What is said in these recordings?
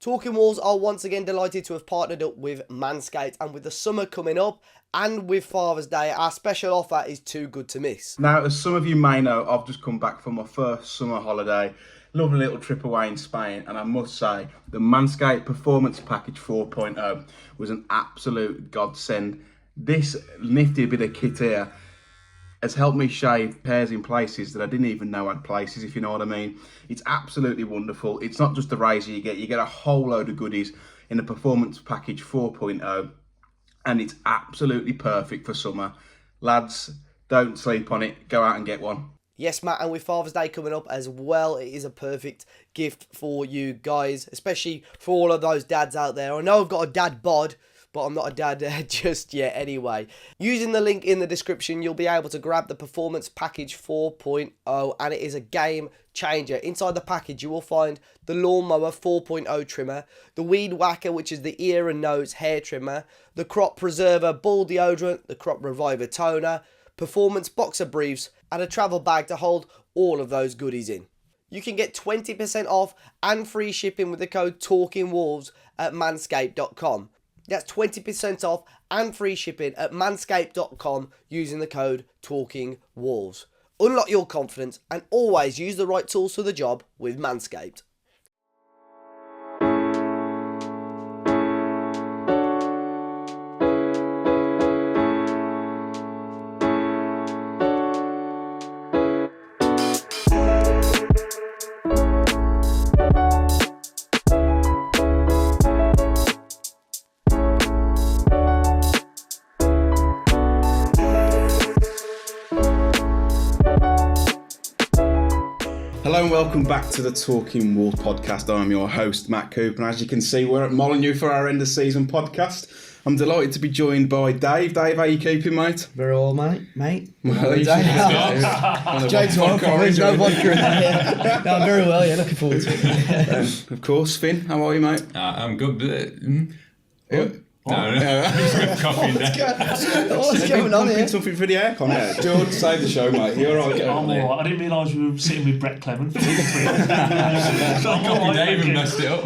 Talking Wolves are once again delighted to have partnered up with Manscaped, and with the summer coming up and with Father's Day, our special offer is too good to miss. Now, as some of you may know, I've just come back from my first summer holiday. Lovely little trip away in Spain, and I must say, the Manscaped Performance Package 4.0 was an absolute godsend. This nifty bit of kit here has helped me shave hairs in places that I didn't even know had places, if you know what I mean. It's absolutely wonderful. It's not just the razor you get a whole load of goodies in the Performance Package 4.0, and it's absolutely perfect for summer. Lads, don't sleep on it. Go out and get one. Yes, Matt, and with Father's Day coming up as well, it is a perfect gift for you guys, especially for all of those dads out there. I know I've got a dad bod, but I'm not a dad just yet anyway. Using the link in the description, you'll be able to grab the Performance Package 4.0, and it is a game changer. Inside the package, you will find the Lawnmower 4.0 trimmer, the Weed Whacker, which is the ear and nose hair trimmer, the Crop Preserver ball deodorant, the Crop Reviver toner, Performance boxer briefs, and a travel bag to hold all of those goodies in. You can get 20% off and free shipping with the code TalkingWolves at manscaped.com. That's 20% off and free shipping at manscaped.com using the code TalkingWolves. Unlock your confidence and always use the right tools for the job with Manscaped. Hello and welcome back to the Talking Wolves podcast. I'm your host, Matt Cooper, and as you can see, we're at Molineux for our end of season podcast. I'm delighted to be joined by Dave. Dave, how are you keeping, mate? Very well, mate. Well, James Walker, there's no vodka in there. No, I'm very well, yeah, looking forward to it. Of course, Finn, how are you, mate? I'm good. No. Coffee in there. What's going on here? Something for the aircon. Yeah. George, save the show, mate. You're all right. I'm all right. I didn't realise we were sitting with Brett Clement. Dave messed it up.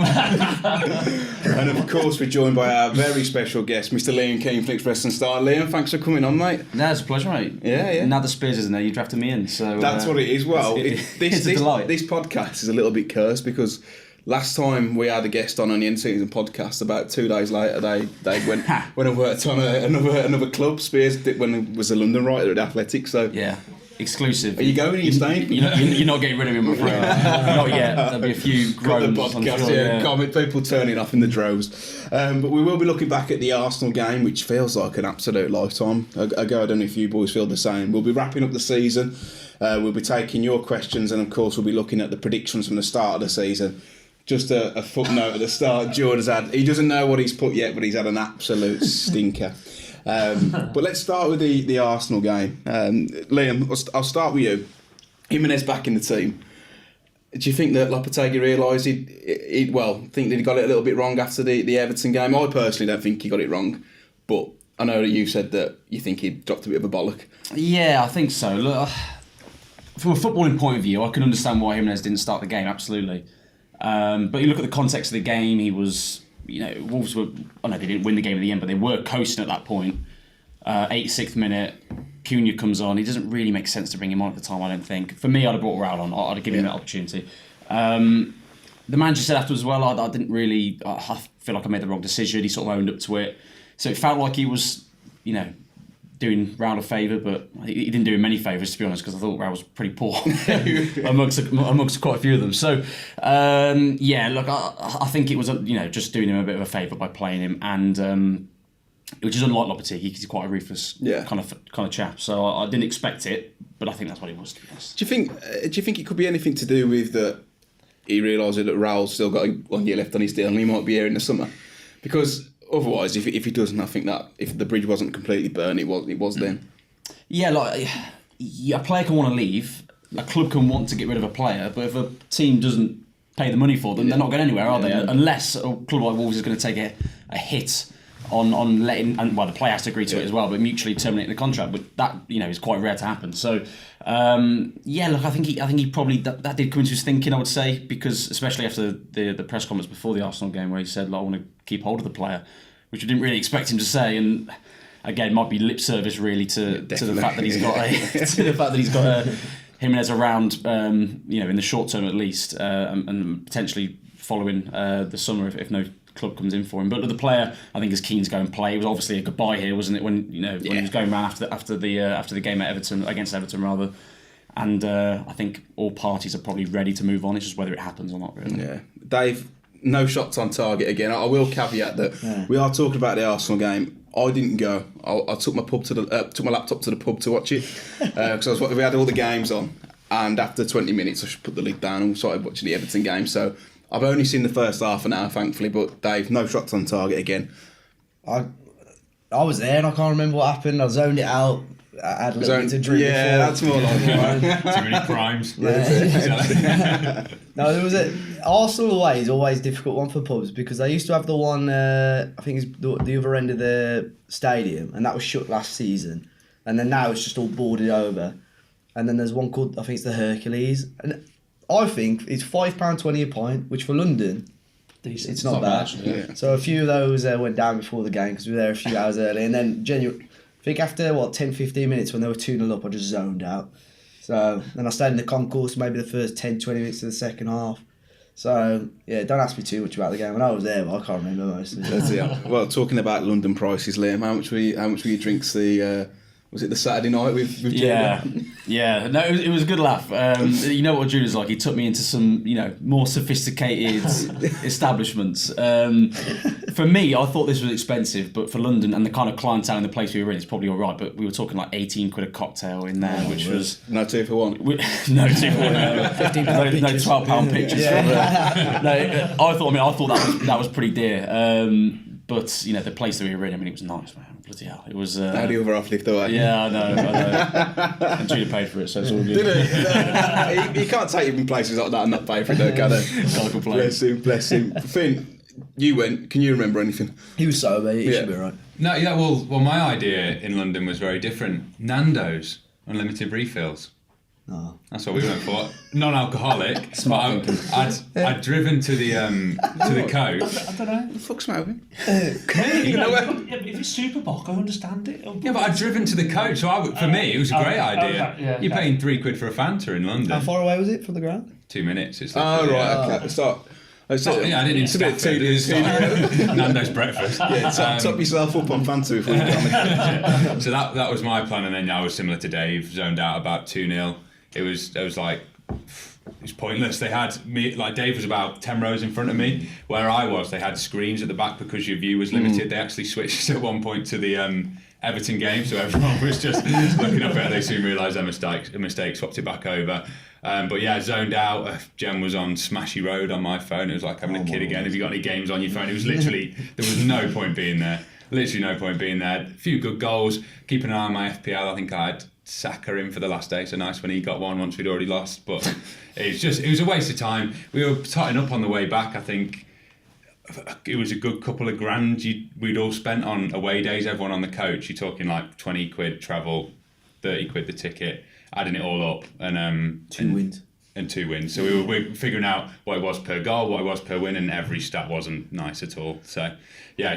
And of course, we're joined by our very special guest, Mr. Liam Keane from Express and Star. Liam, thanks for coming on, mate. No, it's a pleasure, mate. Yeah. Now the Spears isn't there, you drafted me in, so... That's what it is. Well, it's a delight. This podcast is a little bit cursed because last time we had a guest on the end season podcast, about 2 days later, they went and worked on another club, Spears, when it was a London writer at Athletic. So yeah, exclusive. Are you going? Are you staying? You're not getting rid of him, I'm afraid. Not yet. There'll be a few groans. Got the podcast, yeah. Comment, people turning off in the droves. But we will be looking back at the Arsenal game, which feels like an absolute lifetime ago. I don't know if you boys feel the same. We'll be wrapping up the season. We'll be taking your questions, and of course, we'll be looking at the predictions from the start of the season. Just a footnote at the start. Jord has had. He doesn't know what he's put yet, but he's had an absolute stinker. But let's start with the Arsenal game. Liam, I'll start with you. Jimenez back in the team. Do you think that Lopetegui realised think that he got it a little bit wrong after the Everton game? I personally don't think he got it wrong, but I know that you said that you think he dropped a bit of a bollock. Yeah, I think so. Look, from a footballing point of view, I can understand why Jimenez didn't start the game. Absolutely. But you look at the context of the game, he was, Wolves were, they didn't win the game at the end, but they were coasting at that point. 86th minute, Cunha comes on. It doesn't really make sense to bring him on at the time, I don't think. For me, I'd have brought Raul on. I'd have given him that opportunity. The manager said afterwards as well, I didn't really, I feel like I made the wrong decision. He sort of owned up to it. So it felt like he was, doing Raul a favour, but he didn't do him many favours, to be honest, because I thought Raul was pretty poor amongst quite a few of them. So, look, I think it was, just doing him a bit of a favour by playing him, and which is unlike Lopetegui, because he's quite a ruthless kind of chap. So I didn't expect it, but I think that's what he was, to be honest. Do you think it could be anything to do with that he realised that Raul's still got 1 year left on his deal and he might be here in the summer? Because otherwise, if he doesn't, I think that if the bridge wasn't completely burnt, it was then. Yeah, a player can want to leave, a club can want to get rid of a player, but if a team doesn't pay the money for them, they're not going anywhere, are they? Unless a club like Wolves is going to take a hit on letting, and well, the player has to agree to it as well, but mutually terminating the contract. But that, is quite rare to happen. So look, I think he probably that did come into his thinking, I would say, because especially after the press conference before the Arsenal game where he said, I want to keep hold of the player, which we didn't really expect him to say, and again might be lip service really to the fact that he's got Jimenez around, in the short term at least, and potentially following the summer if no club comes in for him. But the player, I think, is keen to go and play. It was obviously a goodbye here, wasn't it? When he was going around after the game against Everton rather. And I think all parties are probably ready to move on. It's just whether it happens or not, really. Yeah, Dave. No shots on target again. I will caveat that we are talking about the Arsenal game. I didn't go. I took my laptop to the pub to watch it because we had all the games on. And after 20 minutes, I should put the lid down and started watching the Everton game. So I've only seen the first half an hour, thankfully. But Dave, no shots on target again. I was there and I can't remember what happened. I zoned it out. I had a little bit to drink. Yeah, that's more like it. Too many crimes. No, there was Arsenal away is always a difficult one for pubs because they used to have the one, I think it's the other end of the stadium, and that was shut last season. And then now it's just all boarded over. And then there's one called, I think it's the Hercules. And I think it's £5.20 a pint, which for London, Decent. it's not bad. Yeah. So a few of those went down before the game because we were there a few hours early. And then I think after 10-15 minutes when they were 2-0 up, I just zoned out. So then I stayed in the concourse maybe the first 10-20 minutes of the second half. So don't ask me too much about the game. When I was there, but I can't remember most of it. That's it. Well, talking about London prices, Liam, how much were your drinks was it the Saturday night with Jord? Yeah. No, it was a good laugh. You know what Julian's like. He took me into some, more sophisticated establishments. For me, I thought this was expensive, but for London and the kind of clientele in the place we were in, it's probably all right. But we were talking like 18 quid a cocktail in there, which was no 2 for 1. No 2 for 1. No £12 pictures. Yeah. I thought that was pretty dear. But the place that we were in, it was nice, man. Bloody hell, it was. How do you overhaul lift away? Yeah, I know. And Julia paid for it, so it's all good. Did he? You can't take him in places like that and not pay for it, though, can he? Can't complain. Bless him. Finn, you went. Can you remember anything? He was sober, he should be right. No, yeah. Well, my idea in London was very different. Nando's unlimited refills. Oh. That's what we went for. Non-alcoholic. I'd driven to the coach. I don't know. What the fuck's wrong with him? If it's Super Bock, I understand it. Yeah, but I'd driven to the coach, so for me it was a great idea. You're paying £3 for a Fanta in London. How far away was it from the ground? 2 minutes. It's Okay. Start. I didn't It's a bit tedious. Nando's breakfast. Yeah, top yourself up on Fanta before you go. So that was my plan, and then I was similar to Dave, zoned out about 2-0. It was like, it was pointless. They had me, like Dave was about 10 rows in front of me. Where I was, they had screens at the back because your view was limited. They actually switched at one point to the Everton game, so everyone was just looking up at it. They soon realised their mistake, swapped it back over. But yeah, zoned out. Jen was on Smashy Road on my phone. It was like having a kid again. Have you got any games on your phone? It was literally, there was no point being there. Literally no point being there. A few good goals. Keeping an eye on my FPL. I think I had Saka in for the last day, so nice when he got one once we'd already lost. But it was a waste of time. We were totting up on the way back. I think it was a good couple of grand we'd all spent on away days, everyone on the coach. You're talking like 20 quid travel, 30 quid the ticket, adding it all up, and Two wins. And 2 wins. So we were figuring out what it was per goal, what it was per win, and every stat wasn't nice at all. So yeah,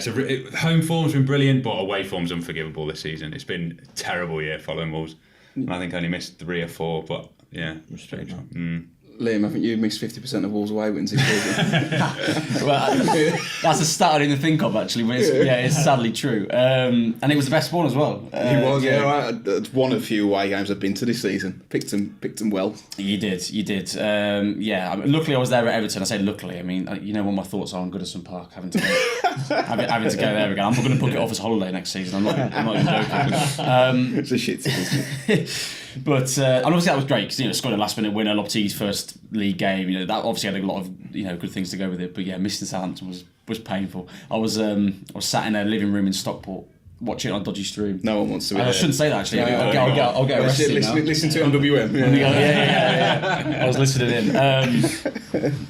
home form's been brilliant, but away form's unforgivable this season. It's been a terrible year following Wolves. And I think I only missed 3 or 4, but yeah. Respect. Liam, I think you missed 50% of Wolves' away wins this season. Well, that's a stat I didn't think of actually, but it's sadly true. And it was the best one as well. He was, It's one of the few away games I've been to this season. Picked them well. You did. Luckily I was there at Everton. I say luckily, I mean, you know what my thoughts are on Goodison Park, having to go there again. I'm not going to book it off as holiday next season. I'm not even joking. It's a shit season. But and obviously that was great because scored a last minute winner, Lopetegui's first league game. That obviously had a lot of good things to go with it. But yeah, missing Southampton was painful. I was sat in a living room in Stockport watching it on dodgy stream. No one wants to. I shouldn't say that actually. I'll get arrested. Listen to it on WM. Yeah. I was listening in.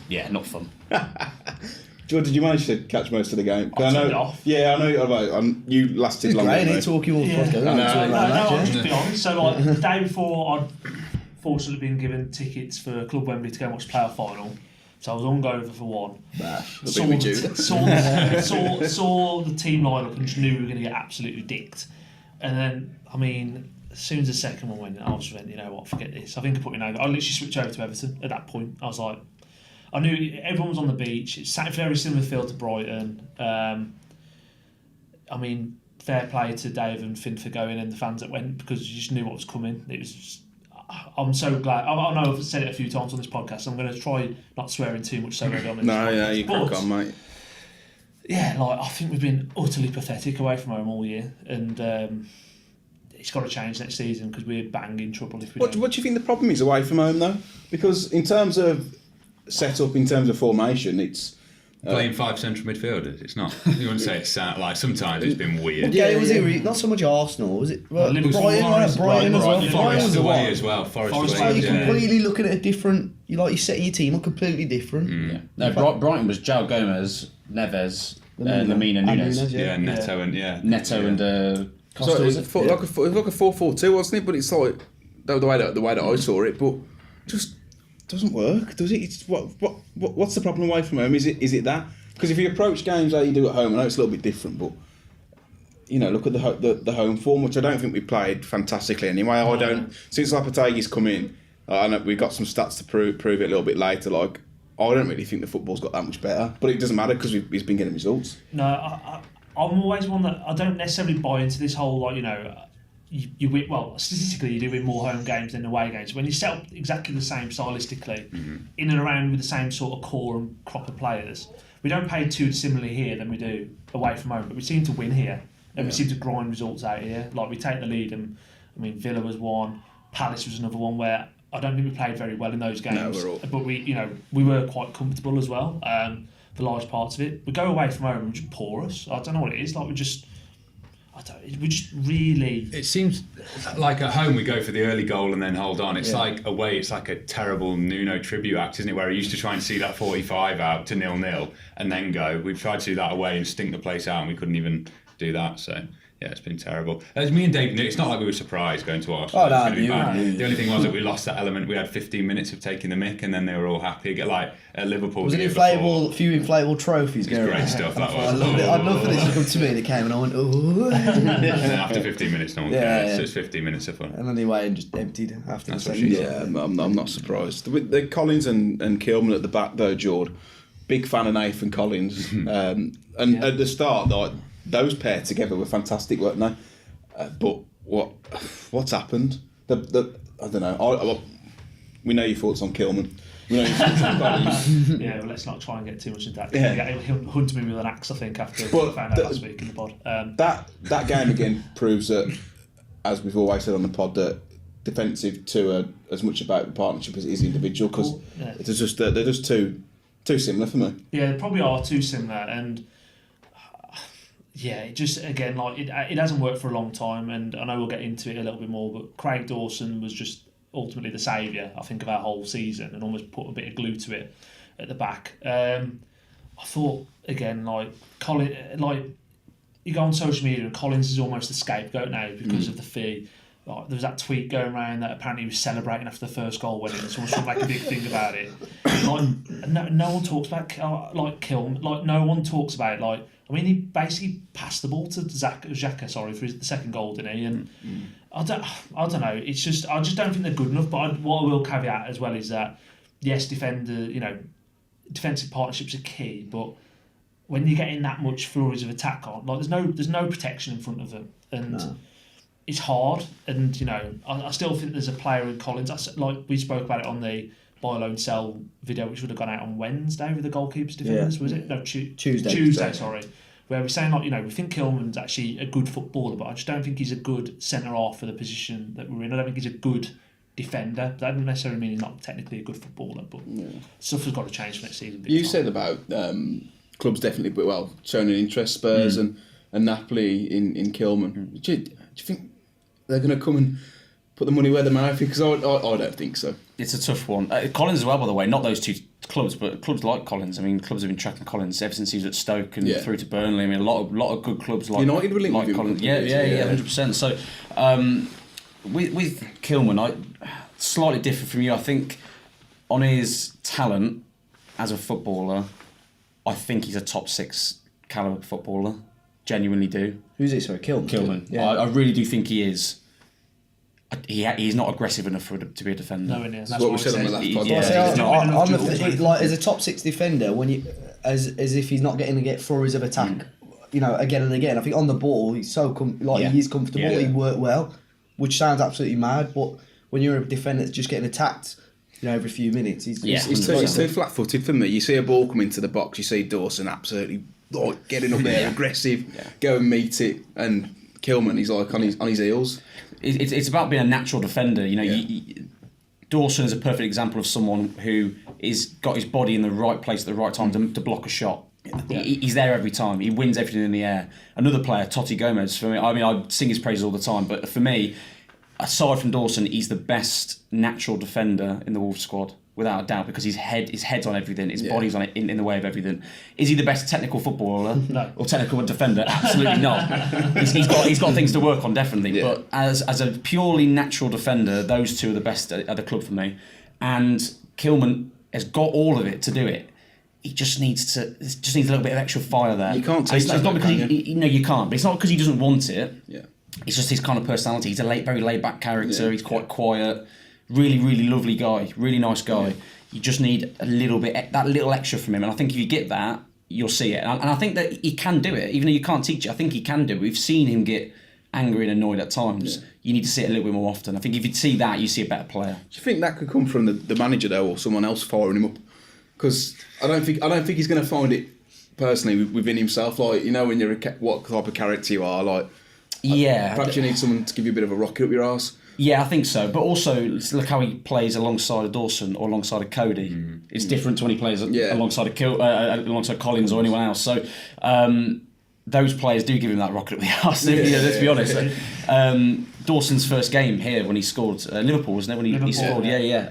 Yeah, not fun. George, did you manage to catch most of the game? I turned it off. Yeah, I know. You lasted It's longer great, than ain't me. it? Talking all the Yeah. podcast. I'll just be honest. So, like, the day before, I'd fortunately been given tickets for Club Wembley to go and watch the playoff final. So I was hungover for one. Saw the team lineup and just knew we were going to get absolutely dicked. And then, I mean, as soon as the second one went, I just went, you know what, forget this. I think I put my name. I literally switched over to Everton at that point. I was like, I knew everyone was on the beach. It's very similar field to Brighton. I mean, fair play to Dave and Finn for going and the fans that went, because you just knew what was coming. It was just, I'm so glad. I know I've said it a few times on this podcast. I'm going to try not swearing too much so early on. No, you crack on, mate. Yeah, like, I think we've been utterly pathetic away from home all year, and it's got to change next season because we're banging trouble if we don't. What do you think the problem is away from home, though? Because in terms of setup, in terms of formation, it's Playing 5 central midfielders, it's not. You wouldn't say it's like sometimes it's been weird. Yeah, was it not so much Arsenal, was it? Well, Liverpool, Brighton as well. Brighton. Brighton Forest was away one. as well. Forest Forest away. away, You're yeah. completely looking at a different. You're setting your team up completely different. Yeah. No, Brighton was João Gomez, Neves, Lamina Nunes, Yeah, Neto and Neto and Costa. So Was it's it? like a 4-4-2, wasn't it? But it's like the way that I saw it, but just doesn't work, does it? It's what's the problem away from home? Is it that? Because if you approach games how you do at home, I know it's a little bit different, but you know, look at the home form, which I don't think we played fantastically anyway. I don't. Since Lopetegui's come in, I know we've got some stats to prove it a little bit later. Like, I don't really think the football's got that much better, but it doesn't matter because he's been getting results. No, I'm always one that I don't necessarily buy into this whole, like, you know, you win, well, statistically you do win more home games than away games. When you set up exactly the same stylistically, in and around with the same sort of core and crop of players, we don't play too similarly here than we do away from home, but we seem to win here and we seem to grind results out here. Like, we take the lead, and I mean, Villa was one, Palace was another one where I don't think we played very well in those games, but we were quite comfortable as well for large parts of it. We go away from home and we just porous. I don't know what it is. Like, we just really. It seems like at home we go for the early goal and then hold on. It's like away, it's like a terrible Nuno tribute act, isn't it? Where he used to try and see that 45 out to 0-0 and then go. We've tried to do that away and stink the place out, and we couldn't even do that. So yeah, it's been terrible. As me and Dave knew, it's not like we were surprised going to Arsenal. Oh, no, It's gonna be bad. no. The only thing was that we lost that element. We had 15 minutes of taking the mick, and then they were all happy. Like at Liverpool. Was it the year before. few inflatable trophies going Great around? stuff that was. I'd love for this to come to me, and it came, and I went, oh. And then after 15 minutes, no one cares. Yeah. So it's 15 minutes of fun. And then they went and just emptied after That's the what second. she said. Yeah, I'm not surprised. With the Collins and Kilman at the back though, Jord, big fan of Nathan Collins. And at the start, like, those pair together were fantastic, weren't they? But what's happened? I don't know. We know your thoughts on Kilman. We know your thoughts on Collins. Yeah, well, let's not try and get too much into that. Yeah. He'll hunt me with an axe, I think, after Well, we found out last week in the pod. That game again proves that, as we've always said on the pod, that defensive two are as much about the partnership as it is individual, because Yeah. they're just too similar for me. Yeah, they probably are too similar, and yeah, it just, again, like, it hasn't worked for a long time, and I know we'll get into it a little bit more, but Craig Dawson was just ultimately the saviour, I think, of our whole season, and almost put a bit of glue to it at the back. I thought, again, like, you go on social media and Collins is almost the scapegoat now because of the fee. Like, there was that tweet going around that apparently he was celebrating after the first goal winning, and someone should make a big thing about it. Like, no one talks about Kilman. Like, no one talks about it. Like, I mean, he basically passed the ball to Xhaka, for the second goal, didn't he? And I don't know. It's just, I just don't think they're good enough. But what I will caveat as well is that, yes, defensive partnerships are key, but when you're getting that much flurries of attack on, like, there's no protection in front of them, and it's hard. And, you know, I still think there's a player in Collins. Like, we spoke about it on the buy loan sell video, which would have gone out on Wednesday with the goalkeepers defenders, was it? No, Tuesday, sorry. Where we're saying, like, you know, we think Kilman's actually a good footballer, but I just don't think he's a good centre half for the position that we're in. I don't think he's a good defender. That doesn't necessarily mean he's not technically a good footballer, but stuff has got to change for next season. You said about clubs definitely, well, showing an interest, Spurs and Napoli in Kilman. Do you think they're going to come and put the money where their mouth is? Because I don't think so. It's a tough one. Collins as well, by the way. Not those two clubs, but clubs like Collins. I mean, clubs have been tracking Collins ever since he was at Stoke and through to Burnley. I mean, a lot of good clubs like United were linked like with him. Collins. Yeah, 100%. So with Kilman, slightly different from you. I think on his talent as a footballer, I think he's a top 6 calibre footballer. Genuinely do. Who's it? Sorry, Kilman. Kilman. Yeah. I really do think he is. He's not aggressive enough to be a defender. No, that's what we said on the last podcast. Like as a top 6 defender, when you as if he's not getting to get flurries of attack, again and again. I think on the ball he's so he's comfortable. Yeah. He worked well, which sounds absolutely mad. But when you're a defender that's just getting attacked, every few minutes, he's too flat-footed for me. You see a ball come into the box, you see Dawson absolutely getting up there, aggressive, go and meet it, and Kilman, he's like on his heels. It's about being a natural defender. Dawson is a perfect example of someone who is got his body in the right place at the right time to block a shot. Yeah. He's there every time. He wins everything in the air. Another player, Totti Gomez, for me, I sing his praises all the time, but for me, aside from Dawson, he's the best natural defender in the Wolves squad, without a doubt, because his head's on everything, his body's on it in the way of everything. Is he the best technical footballer? No. Or technical defender? Absolutely not. He's got things to work on, definitely. Yeah. But as a purely natural defender, those two are the best at the club for me. And Kilman has got all of it to do it. He just needs a little bit of extra fire there. You can't take it's not because you can't. But it's not because he doesn't want it. Yeah. It's just his kind of personality. He's a very laid back character. Yeah. He's quite quiet. Really, really lovely guy. Really nice guy. Yeah. You just need a little bit, that little extra from him. And I think if you get that, you'll see it. And I think that he can do it, even though you can't teach it. I think he can do it. We've seen him get angry and annoyed at times. Yeah. You need to see it a little bit more often. I think if you see that, you see a better player. Do you think that could come from the manager though, or someone else firing him up? Because I don't think he's going to find it personally within himself. Like, when you're what type of character you are, like. Yeah. Perhaps you need someone to give you a bit of a rocket up your arse. Yeah, I think so. But also, look how he plays alongside of Dawson or alongside of Coady. It's different to when he plays alongside alongside Collins or anyone else. So those players do give him that rocket up the arse. Let's be honest. Dawson's first game here when he scored Liverpool, wasn't it? When he scored, yeah.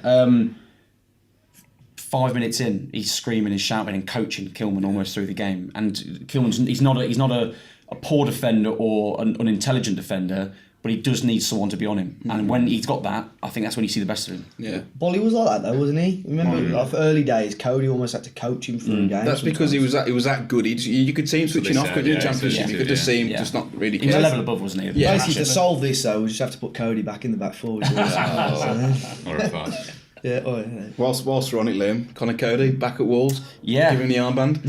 5 minutes in, he's screaming and shouting and coaching Kilman almost through the game. And Kilman's he's not a poor defender or an unintelligent defender, but he does need someone to be on him. And when he's got that, I think that's when you see the best of him. Yeah. Bolly was like that though, wasn't he? Remember, for early days, Coady almost had to coach him through games. That's because he was that good. You could see him switching off, couldn't you? Championship. You could just see him just not really. He was a level above, wasn't he? Yeah. Basically, to solve this, though, we just have to put Coady back in the back forward. Horrified. Yeah. Whilst we're on it, Liam, Conor Coady back at Wolves. Yeah. Give him the armband.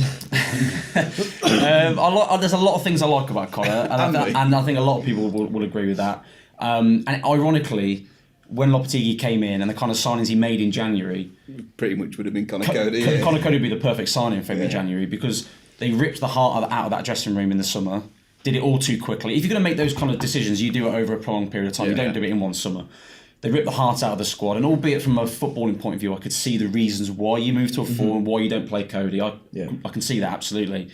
There's a lot of things I like about Conor, and I think a lot of people will agree with that. And ironically, when Lopetegui came in and the kind of signings he made in January, pretty much would have been Conor Coady. Conor Coady would be the perfect signing for him in January, because they ripped the heart out of that dressing room in the summer. Did it all too quickly. If you're going to make those kind of decisions, you do it over a prolonged period of time. You don't do it in one summer. They ripped the heart out of the squad, and albeit from a footballing point of view, I could see the reasons why you moved to a 4 and why you don't play Coady. I can see that absolutely.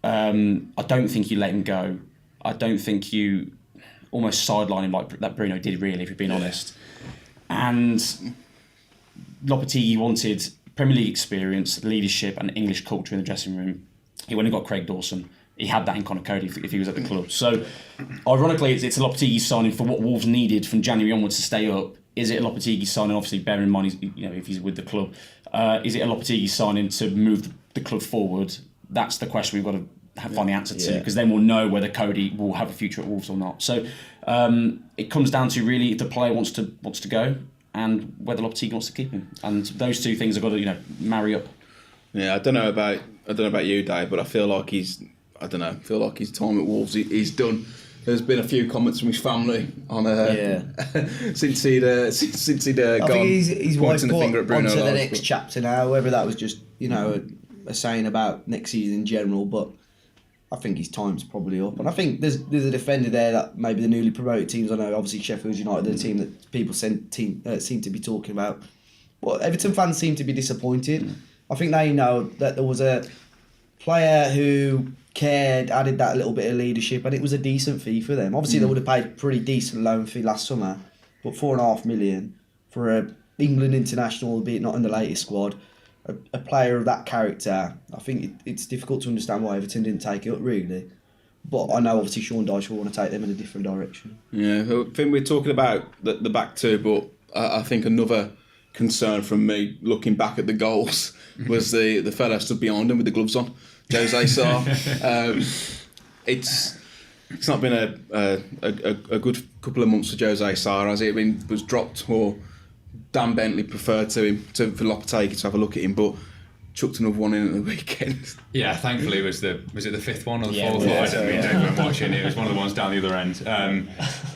I don't think you let him go. I don't think you almost sideline him like that Bruno did, really, if you're being honest. And Lopetegui wanted Premier League experience, leadership, and English culture in the dressing room. He went and got Craig Dawson. He had that in Conor Coady if he was at the club. So, ironically, it's a Lopetegui signing for what Wolves needed from January onwards to stay up. Is it a Lopetegui signing? Obviously, bearing in mind, if he's with the club, is it a Lopetegui signing to move the club forward? That's the question we've got to find the answer to, because then we'll know whether Coady will have a future at Wolves or not. So, it comes down to really if the player wants to go and whether Lopetegui wants to keep him, and those two things have got to marry up. Yeah, I don't know about you, Dave, but I feel like his time at Wolves is done. There's been a few comments from his family on since he'd gone. I think he's pointing the finger at Bruno onto the Lage, next chapter now. Whether that was just a saying about next season in general, but I think his time's probably up. And I think there's a defender there that maybe the newly promoted teams. I know obviously Sheffield United, the team that people seem to be talking about. But Everton fans seem to be disappointed. I think they know that there was a player who cared, added that little bit of leadership, and it was a decent fee for them. Obviously, they would have paid a pretty decent loan fee last summer, but $4.5 million for a England international, albeit not in the latest squad, a player of that character, I think it's difficult to understand why Everton didn't take it up, really. But I know obviously Sean Dyche will want to take them in a different direction. Yeah, I think we're talking about the back two, but I think another concern from me looking back at the goals was the fella stood behind him with the gloves on, Jose Sarr. It's not been a good couple of months for Jose Sarr, has it? I mean, was dropped, or Dan Bentley preferred for Lopetegui to have a look at him, but chucked another one in at the weekend. Yeah, thankfully was it the fifth one or the fourth? Yeah, I don't really know when watching. It was one of the ones down the other end.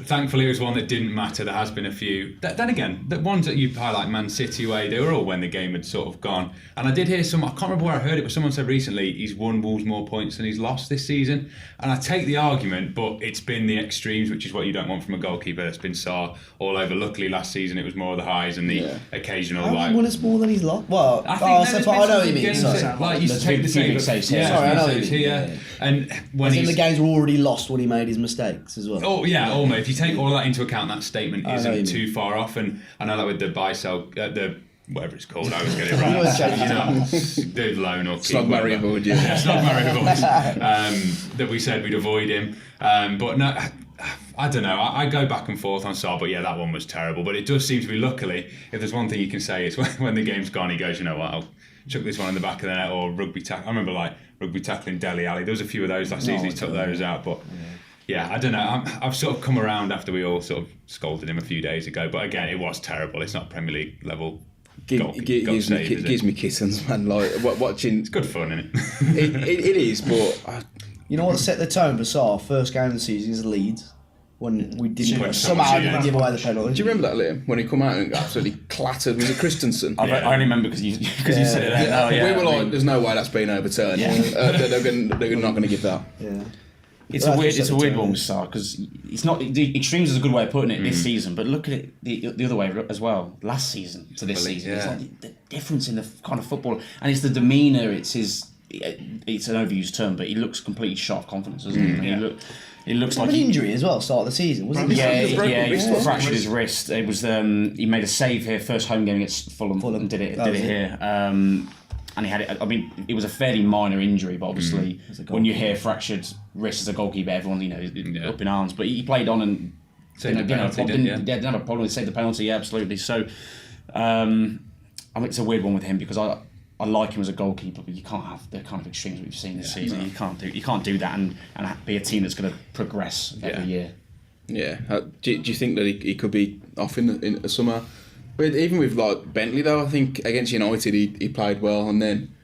Thankfully, it was one that didn't matter. There has been a few. Then again, the ones that you highlight, Man City away, they were all when the game had sort of gone. And I did hear I can't remember where I heard it, but someone said recently he's won Wolves more points than he's lost this season. And I take the argument, but it's been the extremes, which is what you don't want from a goalkeeper. It's been Sarr all over. Luckily, last season it was more of the highs and the occasional How won us more than he's lost? Well, I think I know what you mean. Sorry. Like you take the big save. saves here. Sorry, I know what you mean. Here. Yeah. And when the games were already lost when he made his mistakes as well. Oh yeah, almost. If you take all of that into account, that statement I know isn't you too mean. far off. And I know that with the buy-sell, the whatever it's called, I was getting it wrong. The loan or Slug Mario Boyd, yeah. Slug Mario Boyd. That we said we'd avoid him. But no, I don't know. I go back and forth on Sarr, but yeah, that one was terrible. But it does seem to be, luckily, if there's one thing you can say, it's when the game's gone, he goes, you know what, I'll chuck this one in the back of the net, or rugby tackle. I remember rugby tackling Dele Alli. There was a few of those last season. He took those out, but yeah, I don't know. I've sort of come around after we all sort of scolded him a few days ago. But again, it was terrible. It's not Premier League level. Gives me kittens, man. Like watching. It's good fun, isn't it? it is, but you know what set the tone for Sarr? First game of the season is Leeds, when we didn't somehow give away the penalty. do you remember that, Liam? When he come out and got absolutely clattered? Was it Christensen? I only remember because you said it there. Oh, yeah, we were like, "There's no way that's been overturned." Yeah. They're not going to give that. Yeah. It's a weird one with Sarr, because it's not, the extremes is a good way of putting it this season, but look at it the other way as well. Last season to this season, it's like the difference in the kind of football, and it's the demeanour. It's an overused term, but he looks completely shot of confidence, doesn't he? He looks like an injury as well. Start of the season, was it? He fractured his wrist. It was he made a save here, first home game against Fulham and did it here. And he had it. I mean, it was a fairly minor injury, but obviously, when you hear fractured wrist as a goalkeeper, everyone is up in arms. But he played on and Saved the penalty, didn't have a problem. He saved the penalty, yeah, absolutely. So, I think it's a weird one with him, because I like him as a goalkeeper, but you can't have the kind of extremes we've seen this season. No. You can't do that and be a team that's going to progress every year. Yeah. Do you think that he could be off in the summer? But even with like Bentley though, I think against United he played well, and then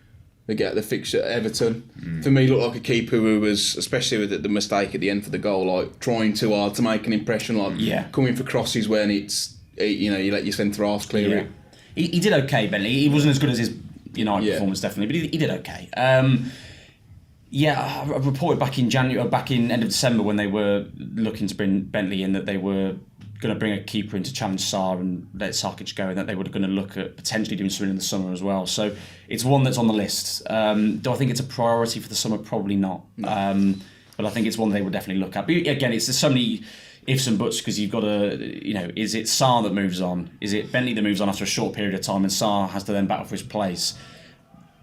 they get the fixture at Everton. For me, looked like a keeper who was, especially with the mistake at the end for the goal, like trying too hard to make an impression, like coming for crosses when you let your centre half clear it. He did okay, Bentley. He wasn't as good as his United performance, definitely, but he did okay. I reported back in end of December, when they were looking to bring Bentley in, that they were going to bring a keeper in to challenge Sarr and let Sarkic go, and that they were going to look at potentially doing something in the summer as well. So it's one that's on the list. Do I think it's a priority for the summer? Probably not. No. But I think it's one they would definitely look at. But again, there's so many ifs and buts, because you've got to, is it Sarr that moves on? Is it Bentley that moves on after a short period of time and Sarr has to then battle for his place?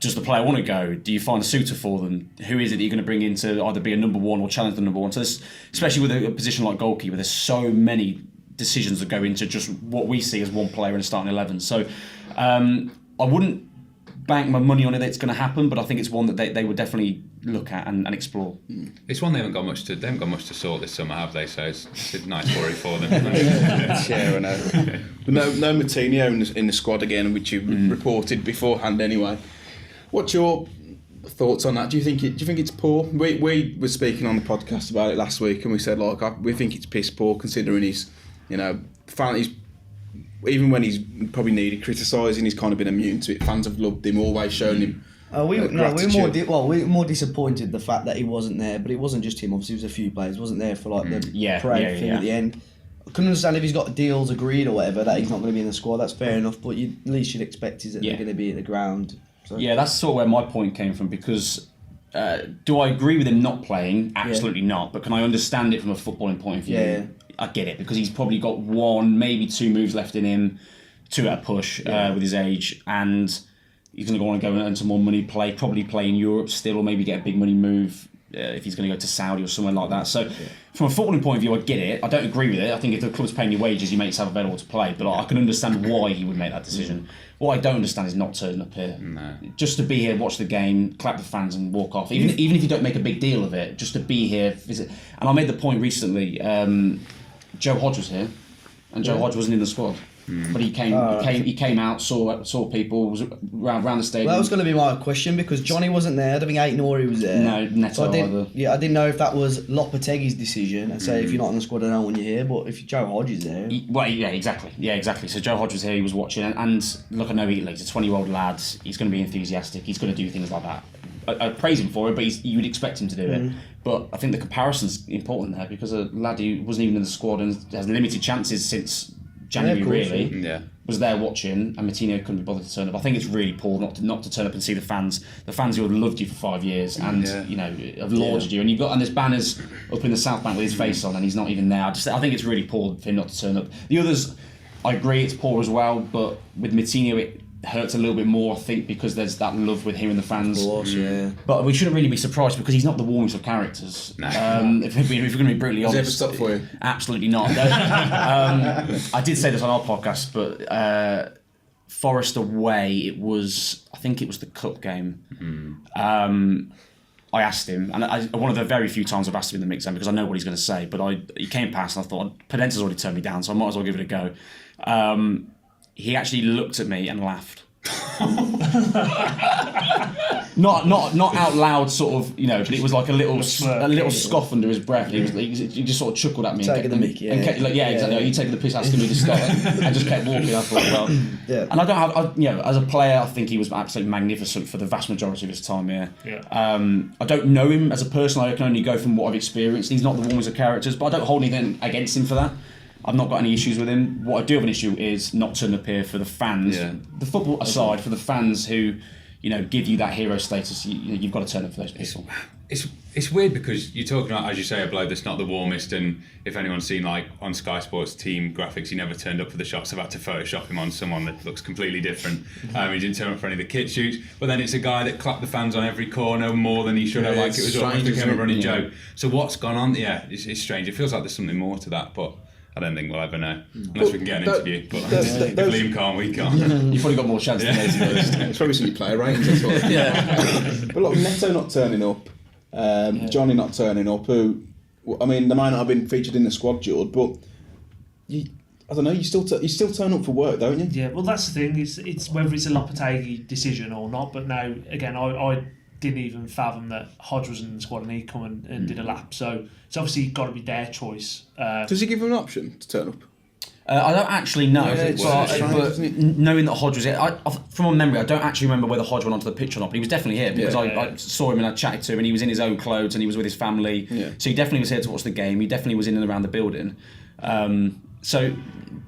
Does the player want to go? Do you find a suitor for them? Who is it that you're going to bring in to either be a number one or challenge the number one? So especially with a position like goalkeeper, there's so many decisions that go into just what we see as one player in a starting 11. So I wouldn't bank my money on it that it's going to happen, but I think it's one that they would definitely look at and explore. It's one they haven't got much to sort this summer, have they? So it's a nice worry for them. Yeah, I know. No Moutinho in the squad again, which you reported beforehand anyway. What's your thoughts on that? Do you think it's poor? We were speaking on the podcast about it last week, and we said we think it's piss poor, considering he's even when he's probably needed criticising, he's kind of been immune to it. Fans have loved him, always shown him. We're more disappointed the fact that he wasn't there, but it wasn't just him. Obviously, it was a few players. He wasn't there for the parade thing at the end. I couldn't understand if he's got deals agreed or whatever that he's not going to be in the squad. That's fair enough, but at least you'd expect is that they're going to be at the ground. So. Yeah, that's sort of where my point came from, because do I agree with him not playing? Absolutely not. But can I understand it from a footballing point of view? Yeah. I get it, because he's probably got one, maybe two moves left in him. two at a push with his age, and he's going to go on and go and earn some more money, probably play in Europe still, or maybe get a big money move if he's going to go to Saudi or somewhere like that. So from a footballing point of view, I get it. I don't agree with it. I think if the club's paying you wages, you make yourself available to play, but I can understand why he would make that decision. What I don't understand is not turning up here. No. Just to be here, watch the game, clap the fans and walk off. Even if you don't make a big deal of it, just to be here, visit. And I made the point recently, Joe Hodge was here, and Joe Hodge wasn't in the squad. But he came out, saw people, was around the stadium. Well, that was going to be my question, because Johnny wasn't there. I don't think Ait-Nouri was there. No, Neto either. Yeah, I didn't know if that was Lopetegui's decision and say if you're not on the squad, I don't want you here. But if Joe Hodge is there, exactly. So Joe Hodge was here. He was watching, and look, I know he's a 20-year-old lad. He's going to be enthusiastic. He's going to do things like that. I praise him for it, but you would expect him to do it. But I think the comparison's important there, because a lad who wasn't even in the squad and has limited chances since January, was there watching, and Moutinho couldn't be bothered to turn up. I think it's really poor not to turn up and see the fans who have loved you for 5 years and have lauded you, and there's banners up in the South Bank with his face on, and he's not even there. I think it's really poor for him not to turn up. The others, I agree, it's poor as well, but with Moutinho it hurts a little bit more, I think, because there's that love with him and the fans. Of course, yeah. But we shouldn't really be surprised, because he's not the warmest of characters. No. If we're going to be brutally honest. Has he ever stopped for you? Absolutely not. I did say this on our podcast, but Forest away, I think it was the cup game. I asked him, and one of the very few times I've asked him in the mix zone, because I know what he's going to say, but he came past and I thought, Podence has already turned me down, so I might as well give it a go. He actually looked at me and laughed. not out loud, sort of, but it was like a little scoff under his breath. He just sort of chuckled at me. Taking the mick, exactly. You taking the piss, asking me to stop, and just kept walking. I thought, well, and I don't have, as a player, I think he was absolutely magnificent for the vast majority of his time here. I don't know him as a person. I can only go from what I've experienced. He's not the warmest of characters, but I don't hold anything against him for that. I've not got any issues with him. What I do have an issue is not turning up here for the fans. The football aside, for the fans who, give you that hero status, you've got to turn up for those people. It's weird, because you're talking about, as you say, a bloke that's not the warmest, and if anyone's seen on Sky Sports team graphics, he never turned up for the shots. I've had to Photoshop him on someone that looks completely different. He didn't turn up for any of the kit shoots, but then it's a guy that clapped the fans on every corner more than he should have. Like, it was almost became a running joke. So what's gone on? Yeah, it's strange. It feels like there's something more to that, but I don't think we'll ever know, unless we can get an interview. But if Liam can't, we can't. You've probably got more chance than those. It's probably some player ratings, that's what. But look, Neto not turning up, Johnny not turning up, who, I mean, they might not have been featured in the squad, Jord, but I don't know, you still turn up for work, don't you? Yeah, well, that's the thing, it's whether it's a Lopetegui decision or not, but now, again, I didn't even fathom that Hodge was in the squad and he come and did a lap, so it's obviously got to be their choice. Does he give him an option to turn up? I don't actually know, but strange, knowing that Hodge was here, from my memory, I don't actually remember whether Hodge went onto the pitch or not, but he was definitely here, because I saw him and I chatted to him, and he was in his own clothes and he was with his family, so he definitely was here to watch the game. He definitely was in and around the building.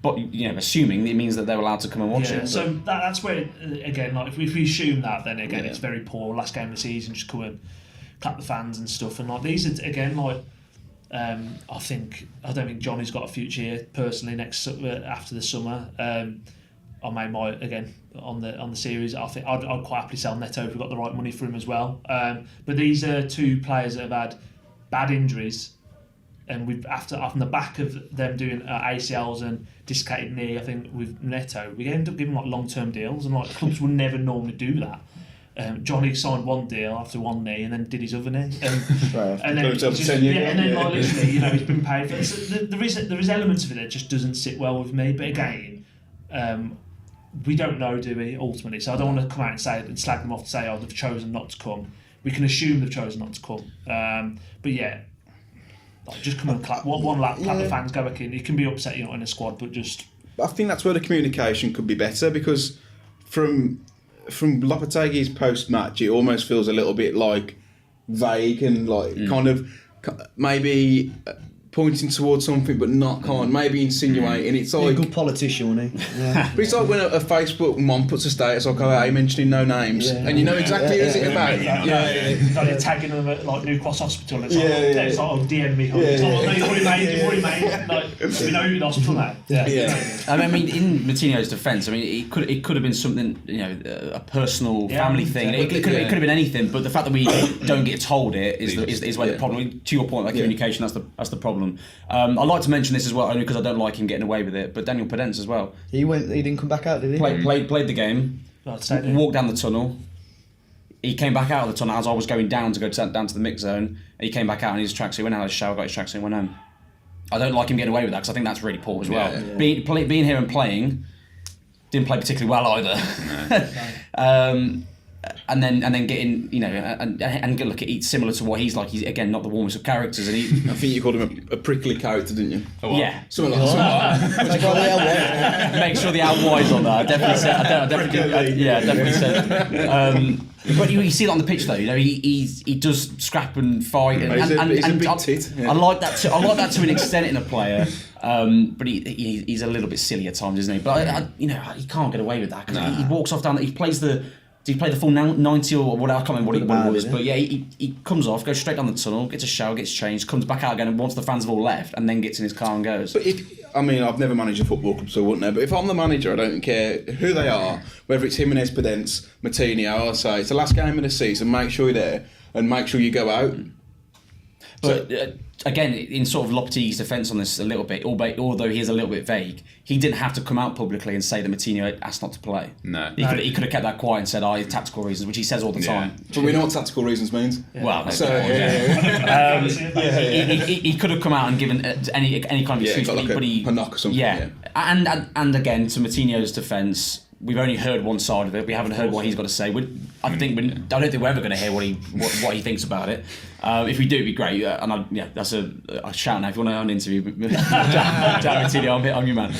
But assuming it means that they're allowed to come and watch it. So that's where, again, like if we assume that, then again it's very poor. Last game of the season, just come and clap the fans and stuff. And like these are, again, like I don't think Johnny's got a future here personally after the summer. I made my again on the series. I think I'd quite happily sell Neto if we got the right money for him as well. But these are two players that have had bad injuries. And we've on the back of them doing ACLs and dislocated knee, I think with Neto, we end up giving like long-term deals, and like clubs would never normally do that. Johnny signed one deal after one knee, and then did his other knee, and then like literally, he's been paid for it. So there is elements of it that just doesn't sit well with me. But again, we don't know, do we? Ultimately, so I don't want to come out and slag them off to say, oh, they've chosen not to come. We can assume they've chosen not to come, but yeah. Like just come and clap one lap, clap the fans, go back in. You can be upset you're not in a squad, but just. I think that's where the communication could be better, because from Lopetegui's post-match, it almost feels a little bit like vague and like kind of maybe pointing towards something but not kind, maybe insinuating. It's He's a like, good politician, wasn't he? Yeah. but it's like when a Facebook mom puts a status like, "Oh, hey, mentioning no names," and you know exactly who's it about. Like tagging them at like New Cross Hospital. It's like, it's like, oh, DM me. It's like, no, you've already made. Like, we know you're in hospital now. I mean, in Moutinho's defence, I mean, it could have been something, a personal family thing. It could have been anything. But the fact that we don't get told it is where the problem. To your point, like communication, that's the problem. I'd like to mention this as well, only because I don't like him getting away with it. But Daniel Podence as well. He didn't come back out, did he? Played the game. Walked down the tunnel. He came back out of the tunnel as I was going down to go down to the mix zone. And he came back out in his tracksuit, went out of his shower, got his tracksuit, and went home. I don't like him getting away with that because I think that's really poor as well. Being here and playing, didn't play particularly well either. And then getting, and look, it's similar to what he's like. He's again not the warmest of characters, and I think you called him a prickly character, didn't you? Yeah, Something like that. Make sure the LY's on that. I definitely said. But you see that on the pitch though. He does scrap and fight, and he's a big tit. Yeah. I like that to an extent in a player. But he's a little bit silly at times, isn't he? But he can't get away with that because he walks off down. He plays the. Did he play the full 90 or whatever? I can't remember what it was. But yeah, he comes off, goes straight down the tunnel, gets a shower, gets changed, comes back out again, and once the fans have all left, and then gets in his car and goes. But I've never managed a football club, so I wouldn't know. But if I'm the manager, I don't care who they are, whether it's Jimenez, Podence, Moutinho, I'll say it's the last game of the season. Make sure you're there and make sure you go out. But again, in sort of Lopetegui's defence on this a little bit, although he is a little bit vague, he didn't have to come out publicly and say that Moutinho asked not to play. No. He could have kept that quiet and said, tactical reasons, which he says all the time. But we know what tactical reasons means. Yeah. Well, so, he could have come out and given any kind of excuse, but he a knock or something. Yeah. And again, to Moutinho's defence, we've only heard one side of it. We haven't heard what he's got to say. I don't think we're ever going to hear what he thinks about it. If we do, it'd be great. That's a shout now. If you want to have an interview, Moutinho, I'm your man.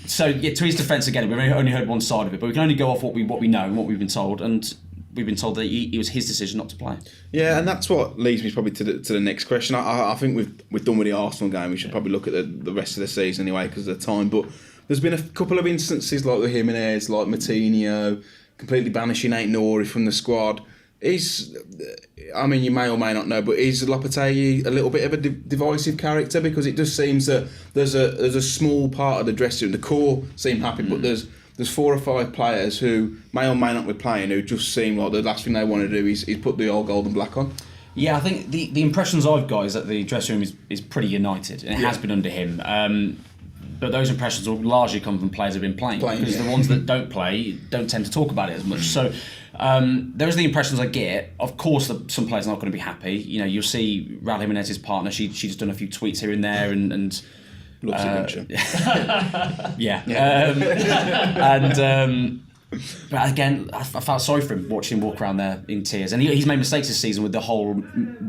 So to his defence again, we've only heard one side of it, but we can only go off what we know and what we've been told, and we've been told that it was his decision not to play. Yeah, and that's what leads me probably to the next question. I think we've done with the Arsenal game. We should probably look at the rest of the season anyway because of the time, but. There's been a couple of instances like with Jimenez, like Moutinho, completely banishing Ait-Nouri from the squad. You may or may not know, but is Lopetegui a little bit of a divisive character? Because it just seems that there's a small part of the dressing room, the core seem happy, but there's 4 or 5 players who may or may not be playing who just seem like the last thing they want to do is put the old gold and black on. Yeah, I think the impressions I've got is that the dressing room is pretty united, and it has been under him. But those impressions will largely come from players who've been playing because the ones that don't play don't tend to talk about it as much. So those are the impressions I get. Of course, some players are not going to be happy. You'll see Raul Jimenez's partner. She's done a few tweets here and there, and loves adventure. But again, I felt sorry for him watching him walk around there in tears. And he's made mistakes this season with the whole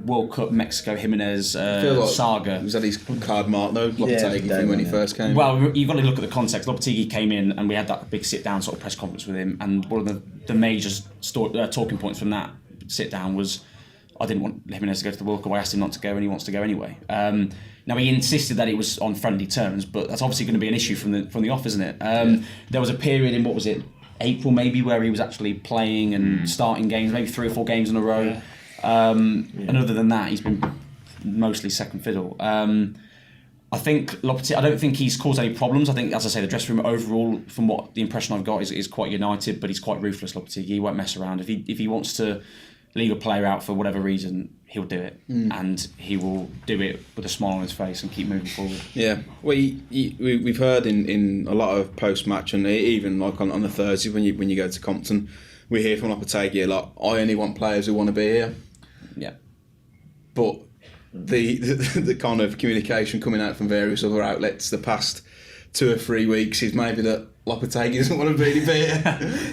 World Cup Mexico Jimenez saga. He was at his card mark though, Lopetegui when he first came. Well, you've got to look at the context. Lopetegui came in and we had that big sit down sort of press conference with him, and one of the major talking points from that sit down was, I didn't want Jimenez to go to the World Cup. I asked him not to go, and he wants to go anyway. Now he insisted that it was on friendly terms, but that's obviously going to be an issue from the off, isn't it? There was a period in, what was it, April maybe, where he was actually playing and starting games, maybe 3 or 4 games in a row. And other than that, he's been mostly second fiddle. I think Lopetegui, I don't think he's caused any problems. I think, as I say, the dressing room overall, from what the impression I've got, is quite united, but he's quite ruthless, Lopetegui. He won't mess around. If he wants to leave a player out for whatever reason, he'll do it, and he will do it with a smile on his face and keep moving forward. Yeah, well, we've heard in a lot of post-match, and even like on the Thursday when you go to Compton, we hear from Lopetegui a lot. I only want players who want to be here. Yeah, but the kind of communication coming out from various other outlets the past 2 or 3 weeks is maybe that Lopetegui doesn't want to really be here.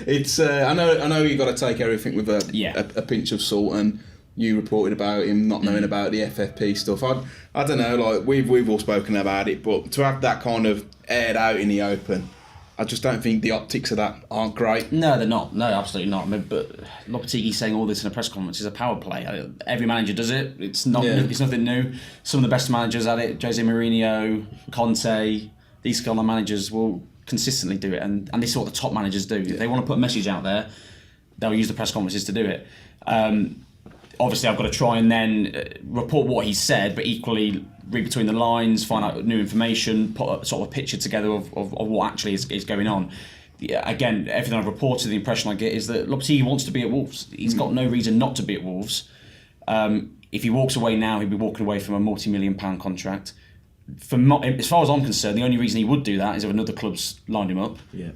It's I know you've got to take everything with a pinch of salt, and you reported about him not knowing about the FFP stuff. I don't know, like we've all spoken about it, but to have that kind of aired out in the open, I just don't think the optics of that aren't great. No, they're not. No, absolutely not. I mean, but Lopetegui saying all this in a press conference is a power play. Every manager does it. It's not. Yeah. It's nothing new. Some of the best managers at it, Jose Mourinho, Conte, these kind of managers will consistently do it, and this is what the top managers do. If they want to put a message out there, they'll use the press conferences to do it. Obviously, I've got to try and then report what he said, but equally read between the lines, find out new information, put a sort of a picture together of what actually is going on. Again, everything I've reported, the impression I get is that Lopetegui wants to be at Wolves. He's got no reason not to be at Wolves. If he walks away now, he'd be walking away from a multi-million-pound contract. As far as I'm concerned, the only reason he would do that is if another club's lined him up. Yeah.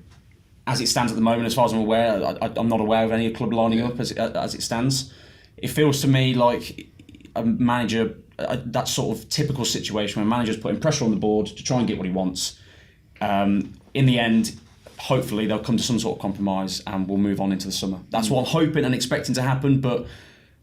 As it stands at the moment, as far as I'm aware, I'm not aware of any club lining up as it stands. It feels to me like a manager, that sort of typical situation where managers putting pressure on the board to try and get what he wants. In the end, hopefully they'll come to some sort of compromise and we'll move on into the summer. That's what I'm hoping and expecting to happen, but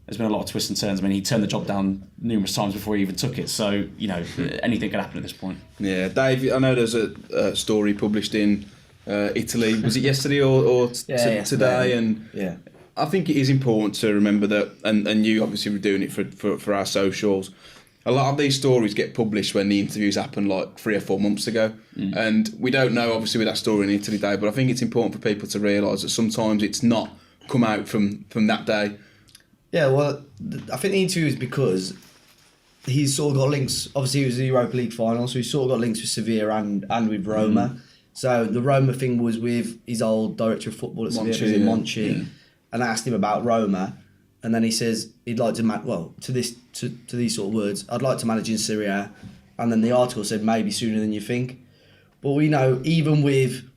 there's been a lot of twists and turns. I mean, he turned the job down numerous times before he even took it, so, anything could happen at this point. Yeah, Dave, I know there's a story published in Italy. Was it yesterday or today? And yeah. I think it is important to remember that, and you obviously were doing it for our socials. A lot of these stories get published when the interviews happened like 3 or 4 months ago, and we don't know obviously with that story in Italy, Dave. But I think it's important for people to realise that sometimes it's not come out from that day. Yeah, well, I think the interview is because he's sort of got links. Obviously, it was the Europa League final, so he's sort of got links with Sevilla and with Roma. So the Roma thing was with his old director of football at Sevilla, Monchi, and I asked him about Roma, and then he says he'd like to to these sort of words, I'd like to manage in Serie A, and then the article said maybe sooner than you think. But we know even with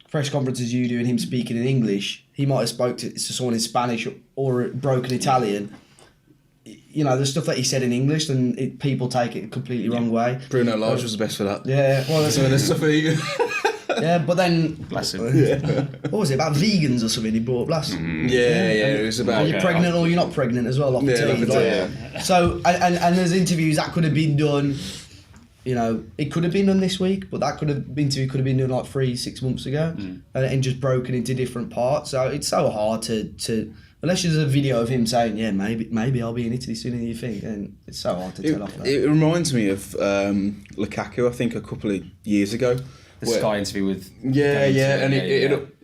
press conferences you do and him speaking in English, he might have spoke to someone in Spanish or broken Italian. The stuff that he said in English, and people take it a completely wrong way. Bruno Lage was the best for that. Yeah, well, Some of the stuff he... yeah, but then Bless him. what was it about vegans or something? He brought up last. Yeah, it was about... Are you pregnant or you're not pregnant as well? Yeah. So and there's interviews that could have been done. It could have been done this week, but that interview could have been done like 3-6 months ago, and just broken into different parts. So it's so hard to unless there's a video of him saying, yeah, maybe I'll be in Italy sooner than you think, and it's so hard to tell off that. It reminds me of Lukaku, I think, a couple of years ago. The Sky interview with...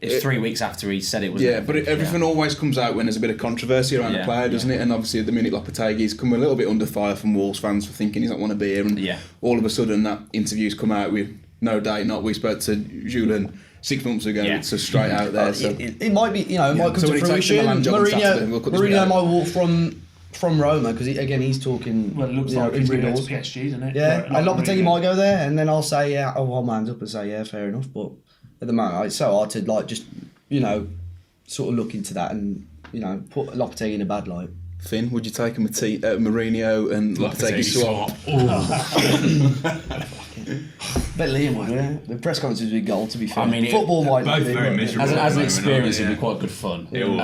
It's 3 weeks after he said it was... Yeah, but everything always comes out when there's a bit of controversy around the player, doesn't it? And obviously at the minute Lopetegui's come a little bit under fire from Wolves fans for thinking he doesn't want to be here, and all of a sudden that interview's come out with no date, not we spoke to Julian 6 months ago, it's just straight out there. So. It might be, it might come to fruition. Mourinho might walk from Roma, because he's talking. Well, it looks like he's going to PSG, doesn't it? Yeah, and Lopetegui might go there, and then I'll say, I'll hold my hands up and say, yeah, fair enough. But at the moment, it's so hard to just sort of look into that and put Lopetegui in a bad light. Finn, would you take a Mourinho and Lopetegui swap? Bet Liam would, yeah. The press conference would be gold, to be fair. I mean, football might both be, very miserable. As an experience, it'd be quite good fun. It would.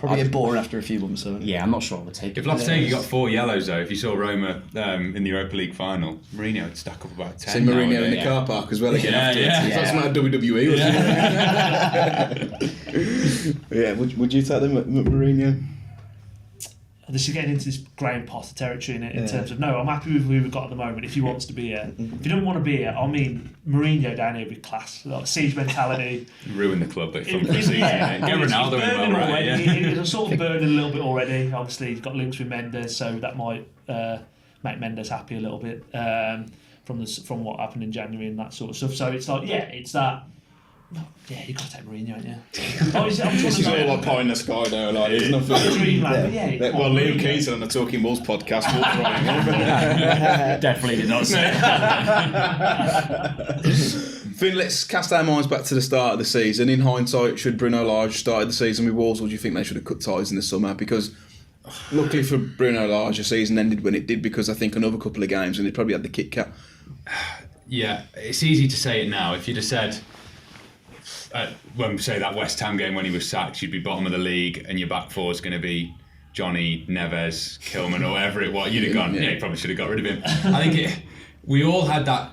Probably get boring after a few months. So. Yeah, I'm not sure I would take it. If Lopetegui got 4 yellows though, if you saw Roma in the Europa League final, Mourinho would stack up about 10. See Mourinho in the car park as well again afterwards. That's not WWE, wasn't it? Yeah, would you take them, Mourinho? This is getting into this Graham Potter territory in terms of, no, I'm happy with who we've got at the moment if he wants to be here. If he don't want to be here, I mean, Mourinho down here would be class. Like, siege mentality. Ruin the club, but from the season. Get Ronaldo in well, right? Yeah. He's sort of burning a little bit already. Obviously, he's got links with Mendes, so that might make Mendes happy a little bit from what happened in January and that sort of stuff. So it's like, it's that. Yeah, you got to take Mourinho, haven't you? This is all like pie in the sky though. Like, there's nothing. Well, Liam Keaton on the Talking Wolves podcast. Definitely did not say. Finn, let's cast our minds back to the start of the season. In hindsight, should Bruno Lage started the season with Wolves, or do you think they should have cut ties in the summer? Because luckily for Bruno Lage, the season ended when it did, because I think another couple of games and they probably had the Kit Kat. Yeah, it's easy to say it now. If you'd have said, when we say that West Ham game when he was sacked, you'd be bottom of the league and your back four is going to be Johnny, Neves, Kilman, or whatever it was, you'd have gone, you probably should have got rid of him. I think we all had that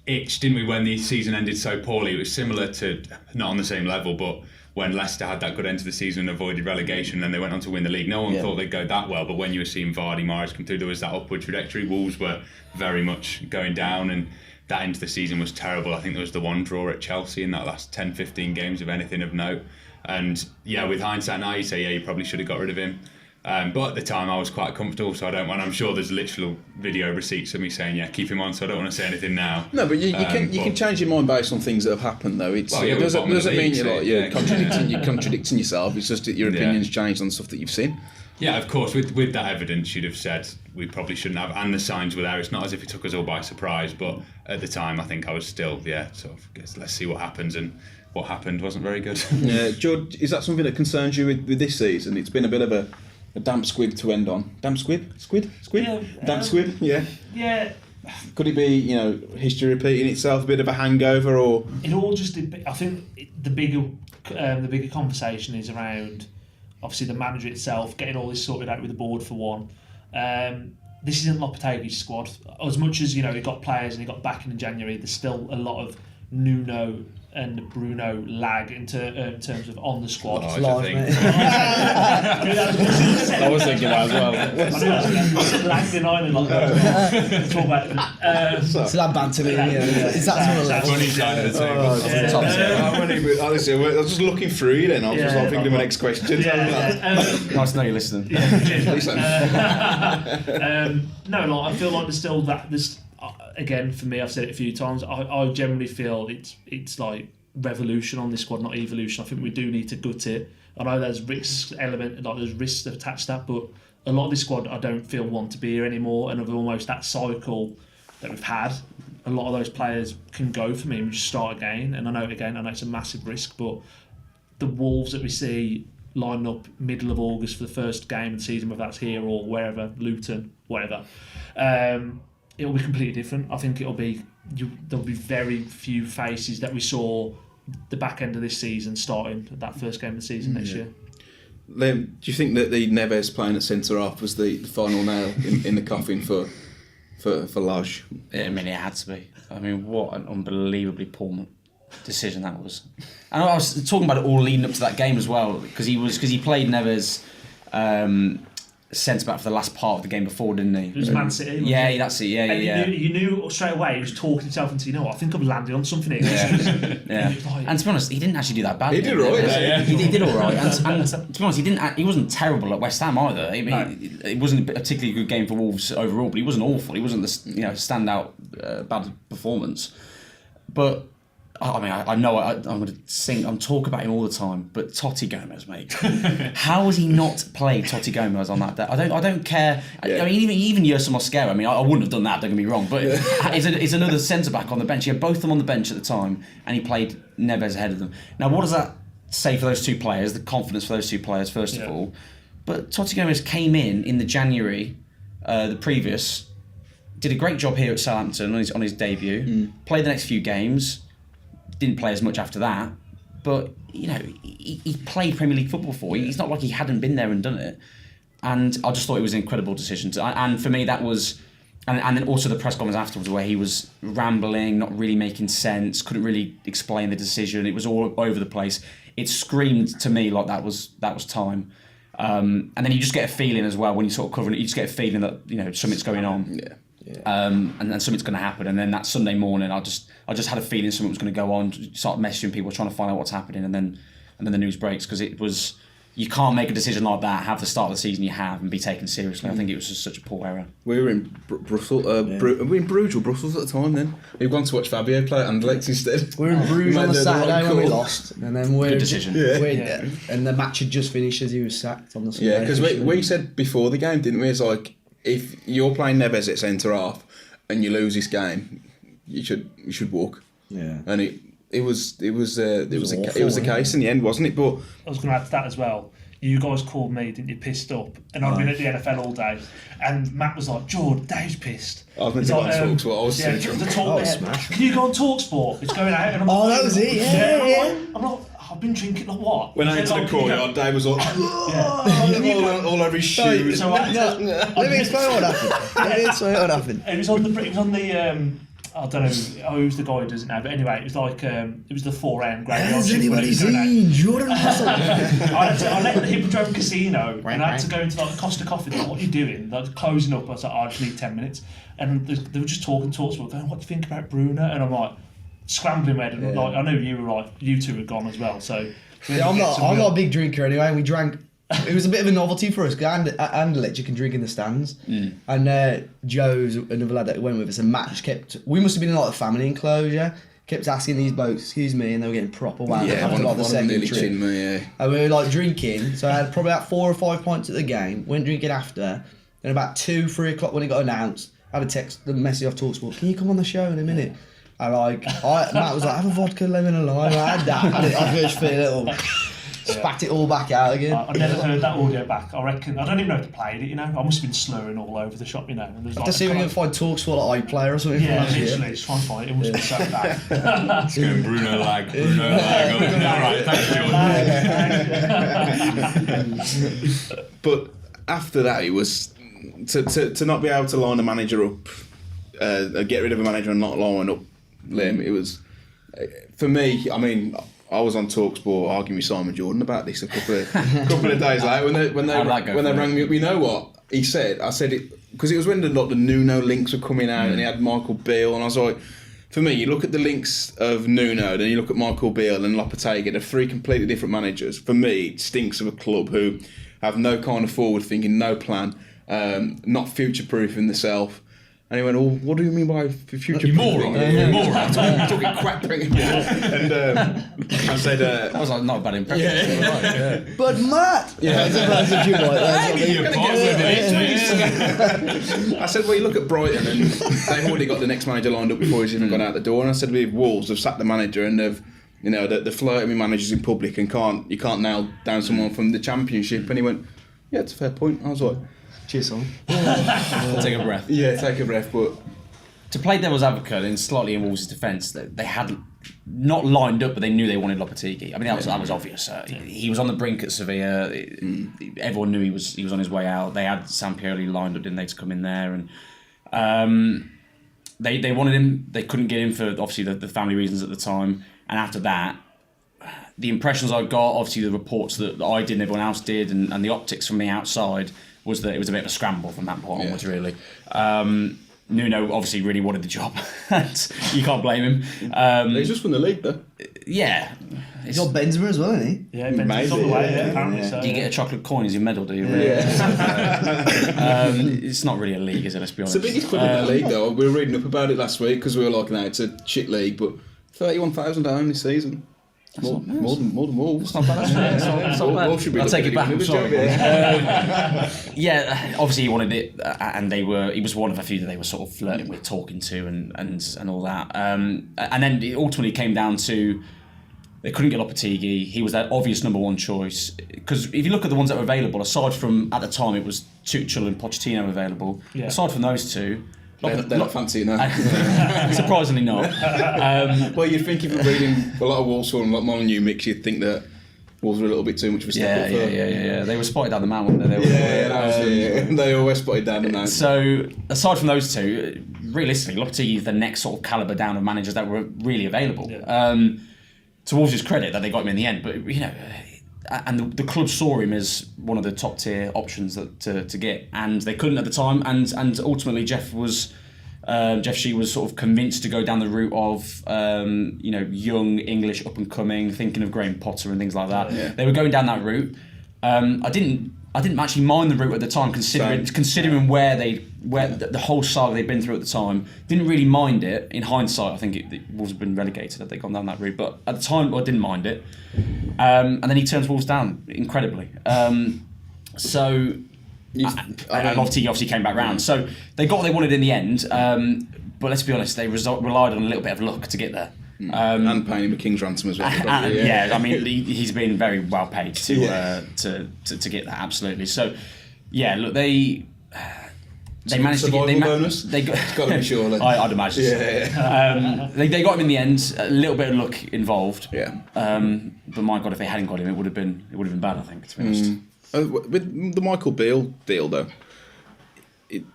itch, didn't we, when the season ended so poorly? It was similar to, not on the same level, but when Leicester had that good end to the season and avoided relegation, and then they went on to win the league. No one thought they'd go that well, but when you were seeing Vardy, Mahrez come through, there was that upward trajectory. Wolves were very much going down, and that end to the season was terrible. I think there was the one draw at Chelsea in that last 10-15 games of anything of note. And yeah, with hindsight now, you say, yeah, you probably should have got rid of him. But at the time I was quite comfortable, so I don't want. I'm sure there's literal video receipts of me saying, yeah, keep him on, so I don't want to say anything now. No, but you can change your mind based on things that have happened, though. It doesn't mean you're contradicting yourself. It's just that your opinion's changed on stuff that you've seen. Yeah, of course, with that evidence, you'd have said we probably shouldn't have, and the signs were there. It's not as if it took us all by surprise, but at the time I think I was still, sort of, guess, let's see what happens, and what happened wasn't very good. Yeah, Jord, is that something that concerns you with this season? It's been a bit of a damp squib to end on. Damp squib? Squid? Yeah, damp squib? Yeah. Yeah. Could it be, history repeating itself, a bit of a hangover, or? It all just. I think the bigger conversation is around, obviously, the manager itself, getting all this sorted out with the board for one. This isn't Lopetegui's squad. As much as he got players and he got backing in January, there's still a lot of Nuno and Bruno Lage in terms of on the squad. I was thinking that as well. Lagged in Ireland like that. Talk about So that banter me. Is that sort of level? Funny side of the table. Honestly, I was just looking through you then. I was just thinking of my next question. Nice to know you're listening. No, I feel like there's still that. Again, for me, I've said it a few times. I generally feel it's like revolution on this squad, not evolution. I think we do need to gut it. I know there's risks there's risks attached to that, but a lot of this squad I don't feel want to be here anymore, and of almost that cycle that we've had. A lot of those players can go for me and just start again. And I know it's a massive risk, but the Wolves that we see lining up middle of August for the first game of the season, whether that's here or wherever, Luton, whatever. It'll be completely different. I think there'll be very few faces that we saw the back end of this season starting at that first game of the season next year. Liam, do you think that the Neves playing at centre half was the final nail in the coffin for Lage? I mean, it had to be. I mean, what an unbelievably poor decision that was. And I was talking about it all leading up to that game as well, because he played Neves centre back for the last part of the game before, didn't he? It was Man City. Yeah, that's it. Yeah, and yeah. You knew straight away he was talking himself into, I think I've landed on something here. Yeah. And to be honest, he didn't actually do that bad. He did all right. He did all right. And to be honest, he wasn't terrible at West Ham either. I mean, it wasn't a particularly good game for Wolves overall, but he wasn't awful. He wasn't the standout bad performance. But I mean, I know I'm going to sing. I'm talking about him all the time, but Totti Gomez, mate, how has he not played Totti Gomez on that day? I don't care. Yeah. I mean, even Yerson Mosquera. I mean, I wouldn't have done that. Don't get me wrong, but it's another centre back on the bench. He had both of them on the bench at the time, and he played Neves ahead of them. Now, what does that say for those two players? The confidence for those two players, first of all. But Totti Gomez came in the January, the previous, did a great job here at Southampton on his debut. Played the next few games. Didn't play as much after that, but he played Premier League football for. It's not like he hadn't been there and done it. And I just thought it was an incredible decision. And for me, that was, and then also the press conference afterwards where he was rambling, not really making sense, couldn't really explain the decision. It was all over the place. It screamed to me like that was time. And then you just get a feeling as well when you sort of covering it. You just get a feeling that something's going on. Yeah. And something's going to happen, and then that Sunday morning, I just had a feeling something was going to go on. Start messaging people, trying to find out what's happening, and then the news breaks, because it was, you can't make a decision like that, have the start of the season you have, and be taken seriously. I think it was just such a poor error. We were in Brussels. Were we in Bruges or Brussels at the time then? We've gone to watch Fabio play at Anderlecht instead. We were in Bruges on the Saturday when we lost, and then good decision. And the match had just finished as he was sacked on the Sunday. Yeah, because we said before the game, didn't we? It's like, if you're playing Neves at centre half and you lose this game, you should walk. Yeah. And it was the case in the end, wasn't it? But I was going to add to that as well. You guys called me, didn't you, pissed up? And I've been at the NFL all day. And Matt was like, Jord, Dave's pissed. I was meant to go on TalkSport. I was so drunk. Smash. Can you go on TalkSport? It's going out. And I'm that was it, yeah. I'm like, I've been drinking, like what? When I entered the courtyard, Dave was like, all over his shoes. Let me explain what happened. It was on the I don't know who's the guy who does it now, but anyway, it was like it was the 4 a.m. graveyard Has shift. anybody seen Jordan Russell? I left the Hippodrome Casino and I had to go into like Costa Coffee. They're like, what are you doing? Like closing up. I was like, I just need 10 minutes. And they were just talking, going, what do you think about Bruno? And I'm like, scrambling my head. And like, I know you were right, you two were gone as well. So I'm not a big drinker anyway, and we drank. It was a bit of a novelty for us. Anderlecht, you can drink in the stands. And Joe's another lad that went with us, and Matt just kept. We must have been in like a family enclosure. Kept asking these blokes, excuse me, and they were getting proper wound up after like the second trip. And we were like drinking, so I had probably about 4 or 5 pints at the game. Went drinking after, and about 2-3 o'clock when it got announced, I had a text, the message off TalkSport. Can you come on the show in a minute? Matt was like, have a vodka, lemon and lime. I had that. I just feel a little. Spat it all back out again. I never heard that audio back. I reckon I don't even know if they played it. You know, I must have been slurring all over the shop. You know, and there's I have to see if we can find TalkSport at iPlayer or something. Yeah, literally, just try and find it. It must be so bad. It's going Bruno Lage. All right, thanks, Jord. But after that, it was to not be able to line a manager up, get rid of a manager and not line up Liam. It was for me. I mean, I was on TalkSport arguing with Simon Jordan about this a couple of days later when they rang me up. You know what he said? I said it because it was when the Nuno links were coming out and he had Michael Beale, and I was like, for me, you look at the links of Nuno, then you look at Michael Beale and Lopetegui. They're 3 completely different managers. For me, it stinks of a club who have no kind of forward thinking, no plan, not future proofing themselves. And he went, oh, what do you mean by future You moron. You're talking crap. And I said... that was like not a bad impression. Yeah. But Matt! I said, well, you look at Brighton and they've already got the next manager lined up before he's even gone out the door. And I said, with Wolves, they've sacked the manager and they're flirting with managers in public and you can't nail down someone from the Championship. And he went, yeah, it's a fair point. I was like... Cheers, son. Take a breath. Yeah, take a breath, but... To play devil's advocate, in slightly in Wolves' defence, they had not lined up, but they knew they wanted Lopetegui. I mean, that was obvious. He was on the brink at Sevilla. Everyone knew he was on his way out. They had Sampioli lined up, didn't they, to come in there, and they wanted him. They couldn't get him for obviously the family reasons at the time. And after that, the impressions I got, obviously the reports that I did and everyone else did, and the optics from the outside was that it was a bit of a scramble from that point onwards, really. Nuno obviously really wanted the job. You can't blame him. He's just won the league, though. Yeah. He's got Benzema as well, isn't he? Yeah, Benzema's on the way, apparently. So, do you get a chocolate coin as your medal, do you? Really? Yeah. It's not really a league, is it? Let's be honest. It's the biggest club in the league, though. We were reading up about it last week because we were like, no, it's a shit league, but 31,000 down this season. More than Wolves. It's not bad. I'll take it back. I'm sorry. Yeah, obviously he wanted it, and he was one of a few that they were sort of flirting with, talking to, and all that. And then it ultimately came down to they couldn't get Lopetegui. He was that obvious number one choice because if you look at the ones that were available, aside from at the time it was Tuchel and Pochettino available. Yeah. Aside from those two. They're not fancy enough. Surprisingly not. Well, you'd think if you're reading a lot of Wolves and a lot more new mix, you'd think that Wolves were a little bit too much of a step up for them. Yeah. They were spotted down the mountain, weren't they? They always spotted down the mountain. So, aside from those two, realistically, Lopetegui is the next sort of calibre down of managers that were really available. Yeah. To Wolves' credit that they got him in the end, but you know, and the club saw him as one of the top tier options to get, and they couldn't at the time, and ultimately Jeff Shee was sort of convinced to go down the route of young English up and coming, thinking of Graham Potter and things like that. Yeah. They were going down that route. I didn't actually mind the route at the time, considering where the whole saga they'd been through at the time. Didn't really mind it. In hindsight, I think it Wolves have been relegated had they gone down that route. But at the time, I didn't mind it. And then he turns Wolves down incredibly. And obviously came back round. So they got what they wanted in the end. But let's be honest, they relied on a little bit of luck to get there. And paying him a king's ransom as well. I mean, he's been very well paid to get that, absolutely. So, yeah, look, they managed to get bonus. It's got to be surely. I'd imagine. So. They got him in the end. A little bit of luck involved. Yeah. But my God, if they hadn't got him, it would have been bad, I think, to be honest. With the Michael Beale deal, though,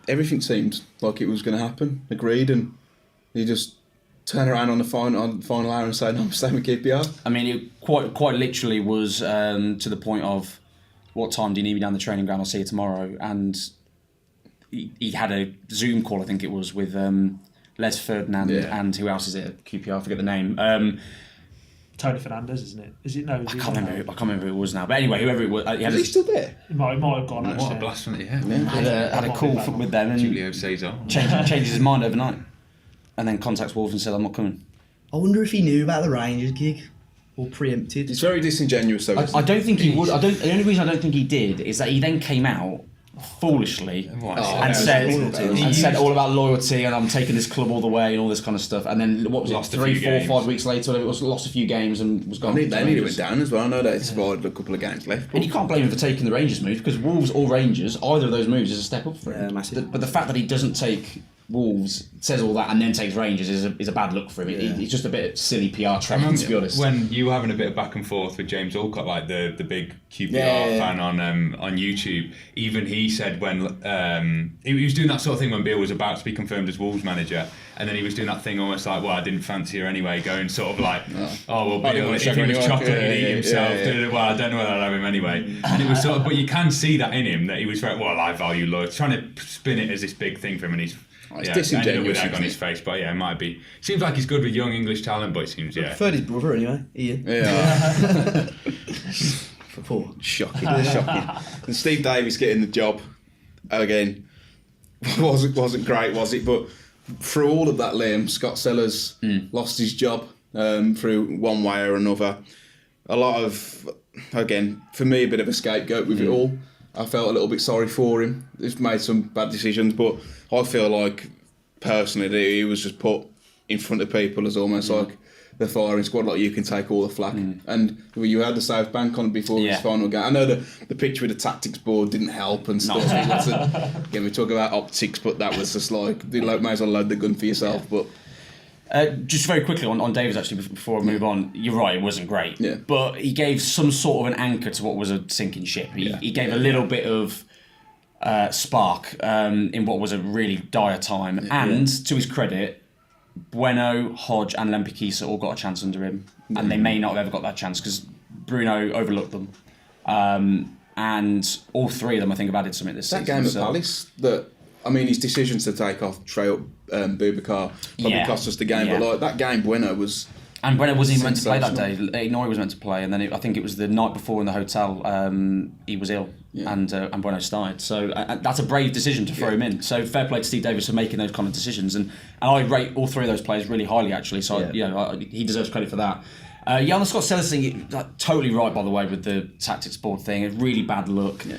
everything seemed like it was going to happen. Agreed, and You just turn around on the final hour and say, no, I'm staying with QPR. I mean, it quite literally was to the point of, what time do you need me down the training ground? I'll see you tomorrow. And he had a Zoom call, I think it was, with Les Ferdinand and who else is it at QPR? I forget the name. Tony Fernandez, isn't it? Is it? No, I can't remember who it was now. But anyway, whoever it was, Is he still there? It might have gone. What a Actually. blasphemy! had a call with them and Julio Cesar. changes his mind overnight, and then contacts Wolves and said, "I'm not coming." I wonder if he knew about the Rangers gig or preempted. It's very disingenuous, though. I don't think he would. The only reason I don't think he did is that he then came out foolishly and said all about loyalty and I'm taking this club all the way and all this kind of stuff. And then what was Lost it? a few 3, 4, games. 5 weeks later, it was lost a few games and was gone. They nearly went down as well. I know they scored a couple of games left. And you can't blame him for taking the Rangers move because Wolves or Rangers, either of those moves is a step up for him. Yeah, massive. But the fact that he doesn't take Wolves, says all that, and then takes Rangers is a bad look for him. It's just a bit silly PR training, to be honest. When you were having a bit of back and forth with James Alcott, like the big QPR fan on YouTube, even he said when he was doing that sort of thing when Beale was about to be confirmed as Wolves manager, and then he was doing that thing almost like, well, I didn't fancy her anyway, going sort of like, well, Beale, if he was chocolate, he'd eat himself. Well, I don't know whether I'd have him anyway. And it was sort of, but you can see that in him, that he was very, well, I value loyalty, trying to spin it as this big thing for him, and he's it's ended up disingenuous with egg on his face, but yeah, it might be. Seems like he's good with young English talent, but it seems, I preferred his brother anyway, Ian. Yeah. Poor. Shocking. And Steve Davis getting the job again wasn't great, was it? But through all of that, Liam, Scott Sellers lost his job through one way or another. A lot of, again, for me, a bit of a scapegoat with it all. I felt a little bit sorry for him. He's made some bad decisions, but I feel like, personally, that he was just put in front of people as almost like the firing squad, like you can take all the flak. And you had the South Bank on before his final game. I know the picture with the tactics board didn't help and stuff. Again, we talk about optics, but that was just like, you may as well load the gun for yourself. But just very quickly on Davis, actually, before I move on, you're right, it wasn't great. Yeah. But he gave some sort of an anchor to what was a sinking ship. He gave a little bit of spark in what was a really dire time. And to his credit, Bueno, Hodge and Lempikisa all got a chance under him. And they may not have ever got that chance because Bruno overlooked them. And all three of them, I think, have added something this season. that game at Palace, his decisions to take off Trey Boubacar probably cost us the game. But like that game, Bueno was... And Bueno wasn't even meant to play that day. Ait-Nouri was meant to play, and then I think it was the night before in the hotel, he was ill, and Bueno started. So that's a brave decision to throw him in. So fair play to Steve Davis for making those kind of decisions, and I rate all three of those players really highly, actually. So he deserves credit for that. On the Scott Sellers thing, totally right, by the way, with the tactics board thing. A really bad look. Yeah.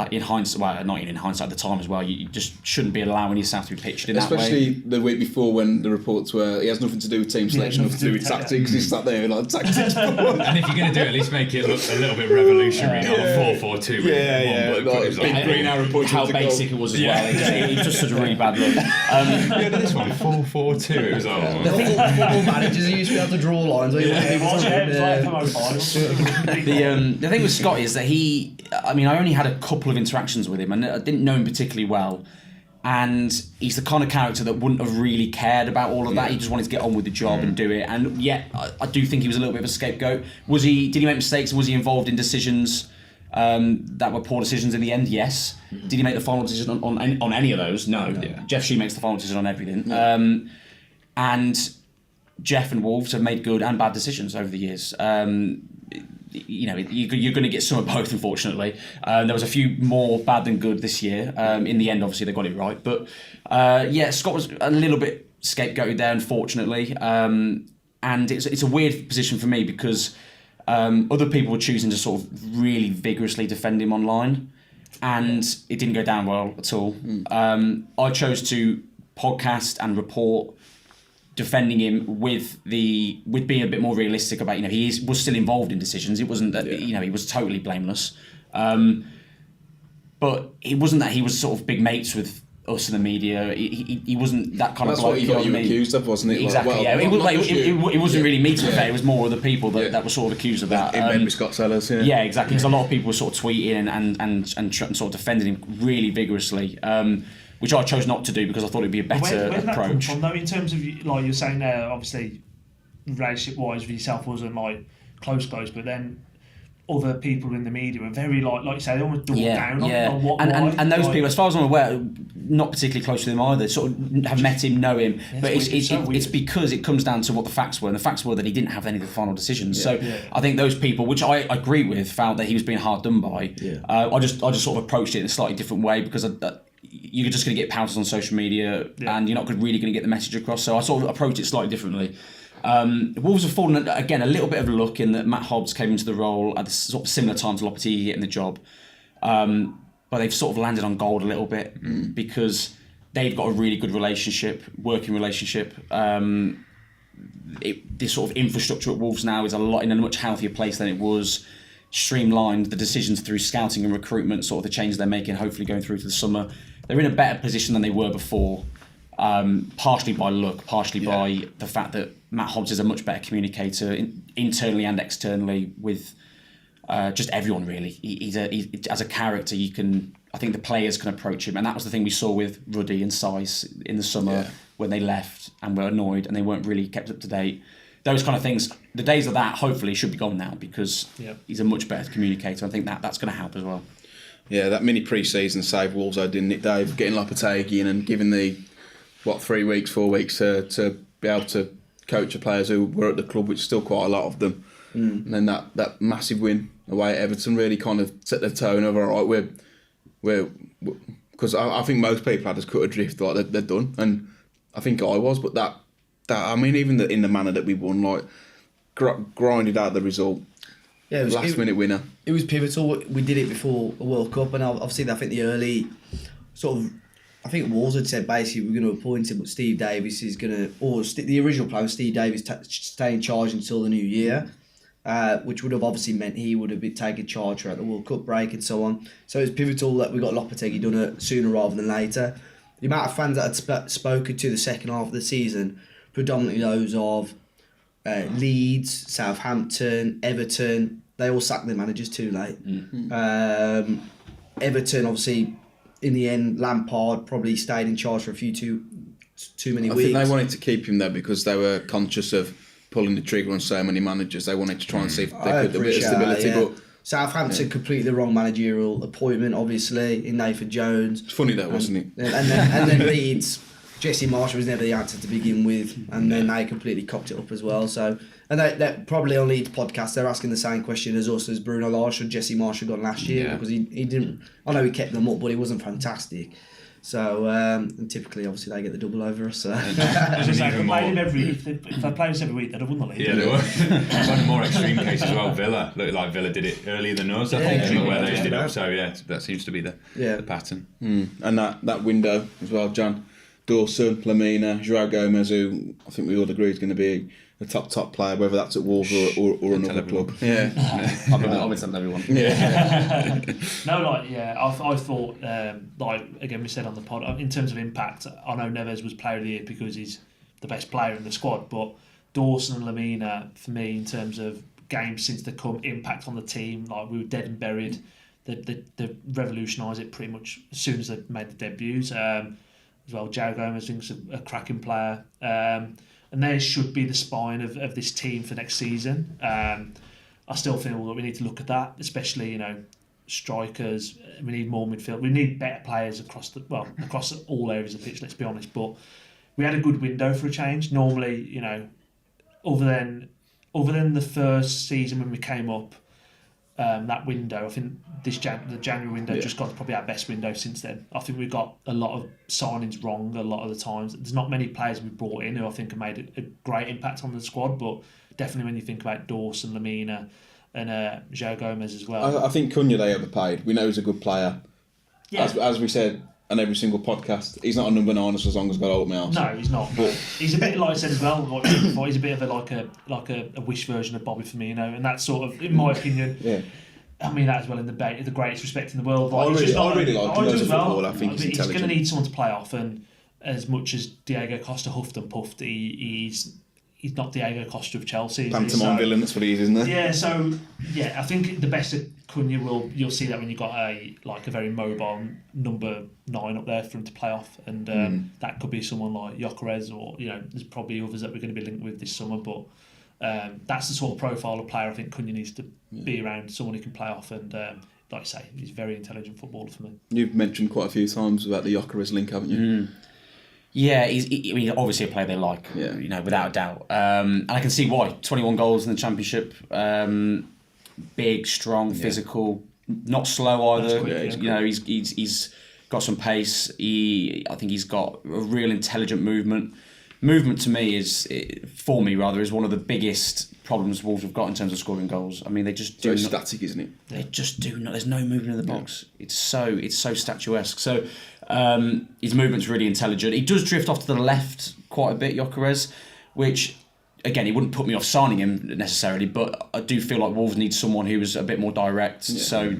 In hindsight, well, not even in hindsight, at the time as well, you just shouldn't be allowing yourself to be pitched in that way. Especially the week before when the reports were, he has nothing to do with team selection, nothing to do with tactics. He's sat there like, tactics. And if you're going to do it, at least make it look a little bit revolutionary, not a 4-4-2. Big green arrow pointing how to basic goal. it was as well. It was just such a really bad look. This one, 4-4-2, it was all. I think football managers used to be able to draw lines. The thing with Scott is that I only had a couple of interactions with him and I didn't know him particularly well, and he's the kind of character that wouldn't have really cared about all of that. He just wanted to get on with the job and do it, and yet I do think he was a little bit of a scapegoat. Did he make mistakes? Was he involved in decisions that were poor decisions in the end? Yes. Did he make the final decision on any of those? No. Jeff Shee makes the final decision on everything. And Jeff and Wolves have made good and bad decisions over the years. You're going to get some of both, unfortunately. There was a few more bad than good this year. In the end, obviously, they got it right. But Scott was a little bit scapegoated there, unfortunately. And it's a weird position for me because other people were choosing to sort of really vigorously defend him online, and it didn't go down well at all. I chose to podcast and report defending him with being a bit more realistic about, he was still involved in decisions. It wasn't that he was totally blameless, but it wasn't that he was sort of big mates with us in the media. He wasn't that kind of bloke. That's what he got you accused of, wasn't it? Exactly. It wasn't really me, to be fair. It was more other people that were sort of accused of that. Maybe Scott Sellers. Yeah, exactly. Because a lot of people were sort of tweeting and sort of defending him really vigorously. which I chose not to do because I thought it'd be a better Where did that come approach. from, though, in terms of, like you're saying there, obviously, relationship-wise with yourself wasn't, like, close, but then other people in the media were very, like you say, they almost doubled down on what, and those like, people, as far as I'm aware, not particularly close to him either, sort of have met him, know him, but it's because it comes down to what the facts were, and the facts were that he didn't have any of the final decisions. I think those people, which I agree with, felt that he was being hard done by. I just sort of approached it in a slightly different way because you're just going to get pounced on social media and you're not really going to get the message across. So I sort of approached it slightly differently. Wolves have fallen, again, a little bit of luck in that Matt Hobbs came into the role at a sort of similar time to Lopetegui getting the job. But they've sort of landed on gold a little bit because they've got a really good working relationship. This sort of infrastructure at Wolves now is in a much healthier place than it was. Streamlined the decisions through scouting and recruitment, sort of the changes they're making, hopefully going through to the summer. They're in a better position than they were before, partially by luck, partially by the fact that Matt Hobbs is a much better communicator internally and externally with just everyone, really. He's as a character, I think the players can approach him, and that was the thing we saw with Ruddy and Sice in the summer when they left and were annoyed and they weren't really kept up to date. Those kind of things, the days of that hopefully should be gone now because he's a much better communicator. I think that's going to help as well. Yeah, that mini pre-season saved Wolves, didn't it, Dave? Getting Lopetegui in and giving the 4 weeks to be able to coach the players who were at the club, which is still quite a lot of them. And then that massive win away at Everton really kind of set the tone of, all right, we're because I think most people had us cut adrift, like they're done, and I think I was, but that I mean, even in the manner that we won, like grinded out the result. Yeah, it was last minute winner. It was pivotal. We did it before the World Cup, and obviously I think the early sort of, I think Wolves had said basically we're going to appoint him, but Steve Davis is going to, or the original plan was Steve Davis stay in charge until the new year, which would have obviously meant he would have been taking charge throughout the World Cup break and so on. So it's pivotal that we got Lopetegui done it sooner rather than later. The amount of fans that had spoken to the second half of the season, predominantly those of Leeds, Southampton, Everton, they all sacked their managers too late. Everton, obviously, in the end, Lampard probably stayed in charge for a few too many weeks. I think they wanted to keep him there because they were conscious of pulling the trigger on so many managers. They wanted to try and see if they could get a bit of stability. But Southampton completely the wrong managerial appointment, obviously, in Nathan Jones. It's funny though, wasn't it? And then Leeds, Jesse Marshall was never the answer to begin with, and then they completely cocked it up as well. So, and they probably on Leeds podcast, they're asking the same question as us, as Bruno Lage should Jesse Marshall gone last year, because he didn't. I know he kept them up, but he wasn't fantastic. So, and typically, obviously, they get the double over us. So. If they played us every week, they'd have won the league. Yeah, they were. One more extreme case as well. Villa looked like Villa did it earlier than us. I think where they ended up. So that seems to be the pattern. And that window as well, John. Dawson, Lamina, João Gomez, who I think we all agree is going to be a top player, whether that's at Wolves or another club. Yeah, I've been telling everyone. Yeah. I thought, again, we said on the pod, in terms of impact, I know Neves was player of the year because he's the best player in the squad, but Dawson and Lamina, for me, in terms of games since they come, impact on the team, like we were dead and buried. They revolutionised it pretty much as soon as they made the debuts. As well, João Gomez thinks a cracking player, and they should be the spine of this team for next season. I still feel that we need to look at that, especially strikers. We need more midfield. We need better players across all areas of the pitch. Let's be honest, but we had a good window for a change. Normally, other than the first season when we came up. That window, I think the January window just got probably our best window since then. I think we got a lot of signings wrong a lot of the times. There's not many players we brought in who I think have made a great impact on the squad, but definitely when you think about Dawson, Lamina and João Gomez as well. I think Cunha they overpaid. We know he's a good player. Yeah. As we said on every single podcast, he's not a number 9 as long as I've got hold my arse. No, he's not. But he's a bit, like I said as well, he's a bit of a wish version of Bobby Firmino, and that's sort of, in my opinion, I mean that as well in the greatest respect in the world. I really like him as a footballer. I think he's intelligent. He's going to need someone to play off, and as much as Diego Costa huffed and puffed, he's he's not Diego Costa of Chelsea. Pantomime villain, that's what he is, isn't it? Yeah, so I think the best of Cunha you'll see that when you've got a very mobile number 9 up there for him to play off, and that could be someone like Gyökeres, or there's probably others that we're going to be linked with this summer, but that's the sort of profile of player I think Cunha needs to be around, someone who can play off, and like I say, he's a very intelligent footballer for me. You've mentioned quite a few times about the Gyökeres link, haven't you? Yeah, he's obviously a player they like, without a doubt. And I can see why. 21 goals in the Championship. Big, strong, physical, not slow either. Quick, He's got some pace. I think he's got a real intelligent movement. Movement to me is one of the biggest problems Wolves have got in terms of scoring goals. I mean, they just do It's not. static, isn't it? They just do not. There's no movement in the box. It's so statuesque. So his movement's really intelligent. He does drift off to the left quite a bit, Gyökeres, which again, it wouldn't put me off signing him necessarily, but I do feel like Wolves need someone who is a bit more direct. Yeah. So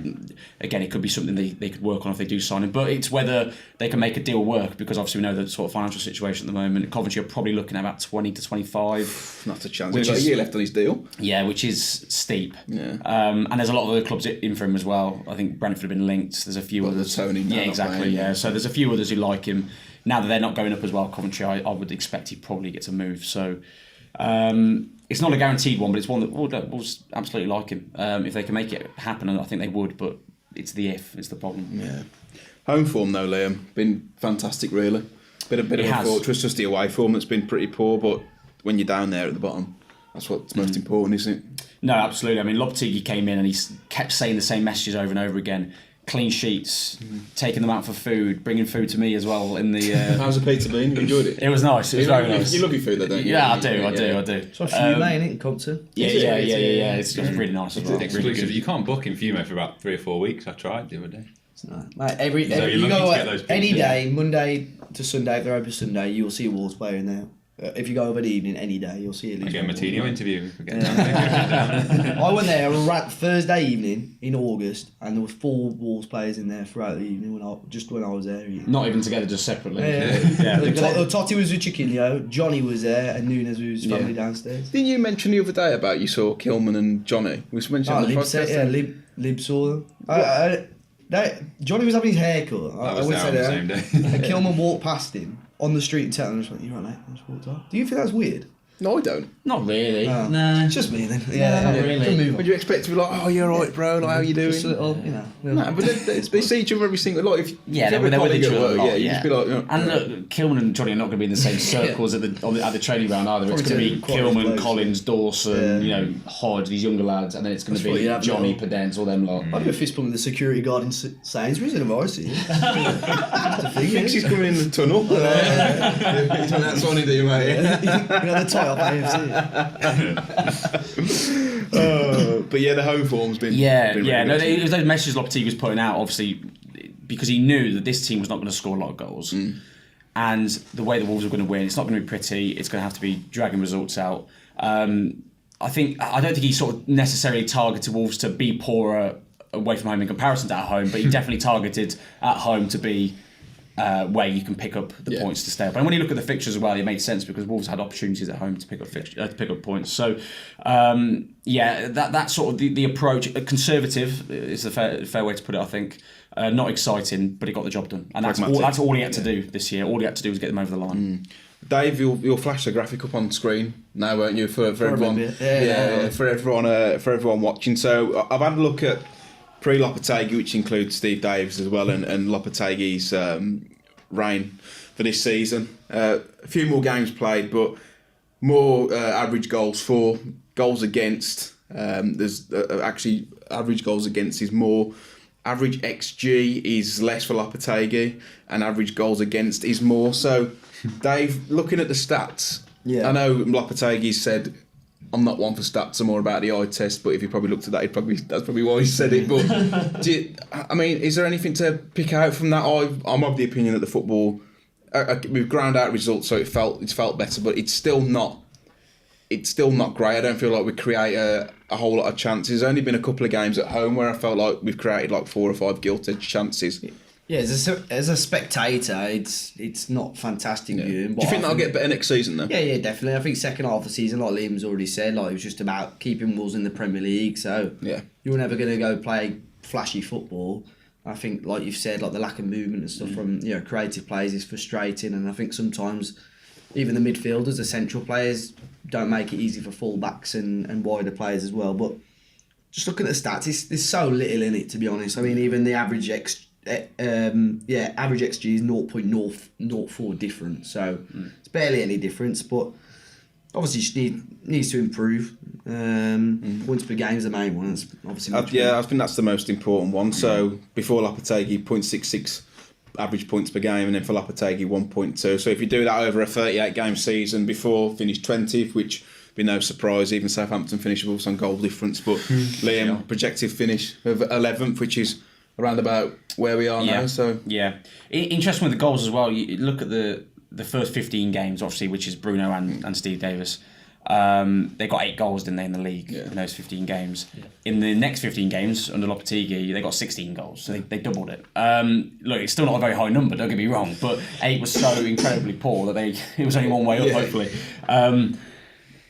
again, it could be something they could work on if they do sign him. But it's whether they can make a deal work, because obviously we know the sort of financial situation at the moment. Coventry are probably looking at about 20 to 25. Not a chance. He's got a year left on his deal. Yeah, which is steep. Yeah. And there's a lot of other clubs in for him as well. I think Brentford have been linked. There's a few others. Tony, yeah, exactly. Yeah. So there's a few others who like him. Now that they're not going up as well, Coventry, I would expect he probably gets a move. So it's not a guaranteed one, but it's one that Wolves absolutely like him. If they can make it happen, and I think they would, but it's the problem. Yeah. Home form though, Liam, been fantastic really. Bit of a fortress, just the away form that's been pretty poor, but when you're down there at the bottom, that's what's most important, isn't it? No, absolutely. I mean, Lopetegui came in and he kept saying the same messages over and over again. Clean sheets, taking them out for food, bringing food to me as well in the... How's the pizza been? You enjoyed it? It was nice, it was very nice. You love your food though, don't you? Yeah, I do. It's like Fiume, ain't it, in Compton? Yeah, it's really nice as well. It's exclusive. Really, you can't book in Fiume for about 3 or 4 weeks. I tried the other day. Mate, you go any day, Monday to Sunday, if they're open Sunday, you'll see a Wolves player in there. If you go over the evening, any day, you'll see at least. I get a Moutinho interview. I went there Thursday evening in August, and there was 4 Wolves players in there throughout the evening when I was there. Not even together, just separately. Totti was with Chiquinho, Johnny was there, and Nunes was with his family downstairs. Didn't you mention the other day about you saw Kilman and Johnny? We mentioned on the podcast. Lib saw them. Johnny was having his hair cut. I would say that. Same day. And Kilman walked past him on the street and tell him, I just went, "You're right, mate." I just walked off. Do you think that's weird? No, I don't. Not really. No. It's just me then. Not really. Would you expect to be like, "Oh, you're alright, bro, like, how you doing?" Just a little, No, but they see each other every single... Like, if they're with each other. You just be like... And look, Kilman and Johnny are not going to be in the same circles at the training ground either. It's going to be Kilman, Collins, Dawson, Hodge, these younger lads, and then it's going to be Johnny, Podence, all them lot. I'd be a fist pump with the security guard in Sainsbury's in a varsity. Thinks he's coming in the tunnel. That's what he do, mate. The tie up AFC. But yeah, the home form's been... It was those messages Lopetegui was putting out, obviously, because he knew that this team was not going to score a lot of goals. And the way the Wolves are going to win, it's not going to be pretty, it's going to have to be dragging results out. I don't think he sort of necessarily targeted Wolves to be poorer away from home in comparison to at home, but he definitely targeted at home to be where you can pick up the points to stay up. And when you look at the fixtures as well, it made sense because Wolves had opportunities at home to pick up points. So that sort of the approach, conservative is the fair way to put it, I think. Not exciting, but he got the job done, and that's all he had to do this year. All he had to do was get them over the line. Dave, you'll flash the graphic up on screen now, won't you, for everyone? For everyone watching. So I've had a look at pre-Lopetegui, which includes Steve Davis as well, and Lopetegui's reign for this season. A few more games played, but more average goals for, goals against. There's actually average goals against is more. Average XG is less for Lopetegui, and average goals against is more. So, Dave, looking at the stats, I know Lopetegui said, "I'm not one for stats, I'm more about the eye test." But if he probably looked at that, that's probably why he said it. But is there anything to pick out from that? I'm of the opinion that the football we've ground out results, so it's felt better, but it's still not great. I don't feel like we create a whole lot of chances. There's only been a couple of games at home where I felt like we've created like 4 or 5 gilt-edged chances. Yeah, as a spectator, it's not fantastic viewing. Do you think that'll get better next season though? Yeah, definitely. I think second half of the season, like Liam's already said, like it was just about keeping Wolves in the Premier League. So you were never going to go play flashy football. I think, like you've said, like the lack of movement and stuff from creative players is frustrating, and I think sometimes even the midfielders, the central players, don't make it easy for full-backs and wider players as well. But just looking at the stats, there's so little in it, to be honest. I mean, even the average average XG is 0.04 difference, so it's barely any difference. But obviously, just needs to improve. Points per game is the main one. It's obviously I think that's the most important one. So before Lopetegui, 0.66 average points per game, and then for Lopetegui 1.2. So if you do that over a 38 game season, before finished 20th, which be no surprise, even Southampton finish with on goal difference. But Liam projected finish of 11th, which is around about where we are now. So interesting with the goals as well. You look at the first 15 games, obviously, which is Bruno and Steve Davis. They got 8 goals, didn't they, in the league in those 15 games. Yeah. In the next 15 games under Lopetegui, they got 16 goals, so they doubled it. Look, it's still not a very high number, don't get me wrong, but 8 was so incredibly poor that it was only one way up, hopefully.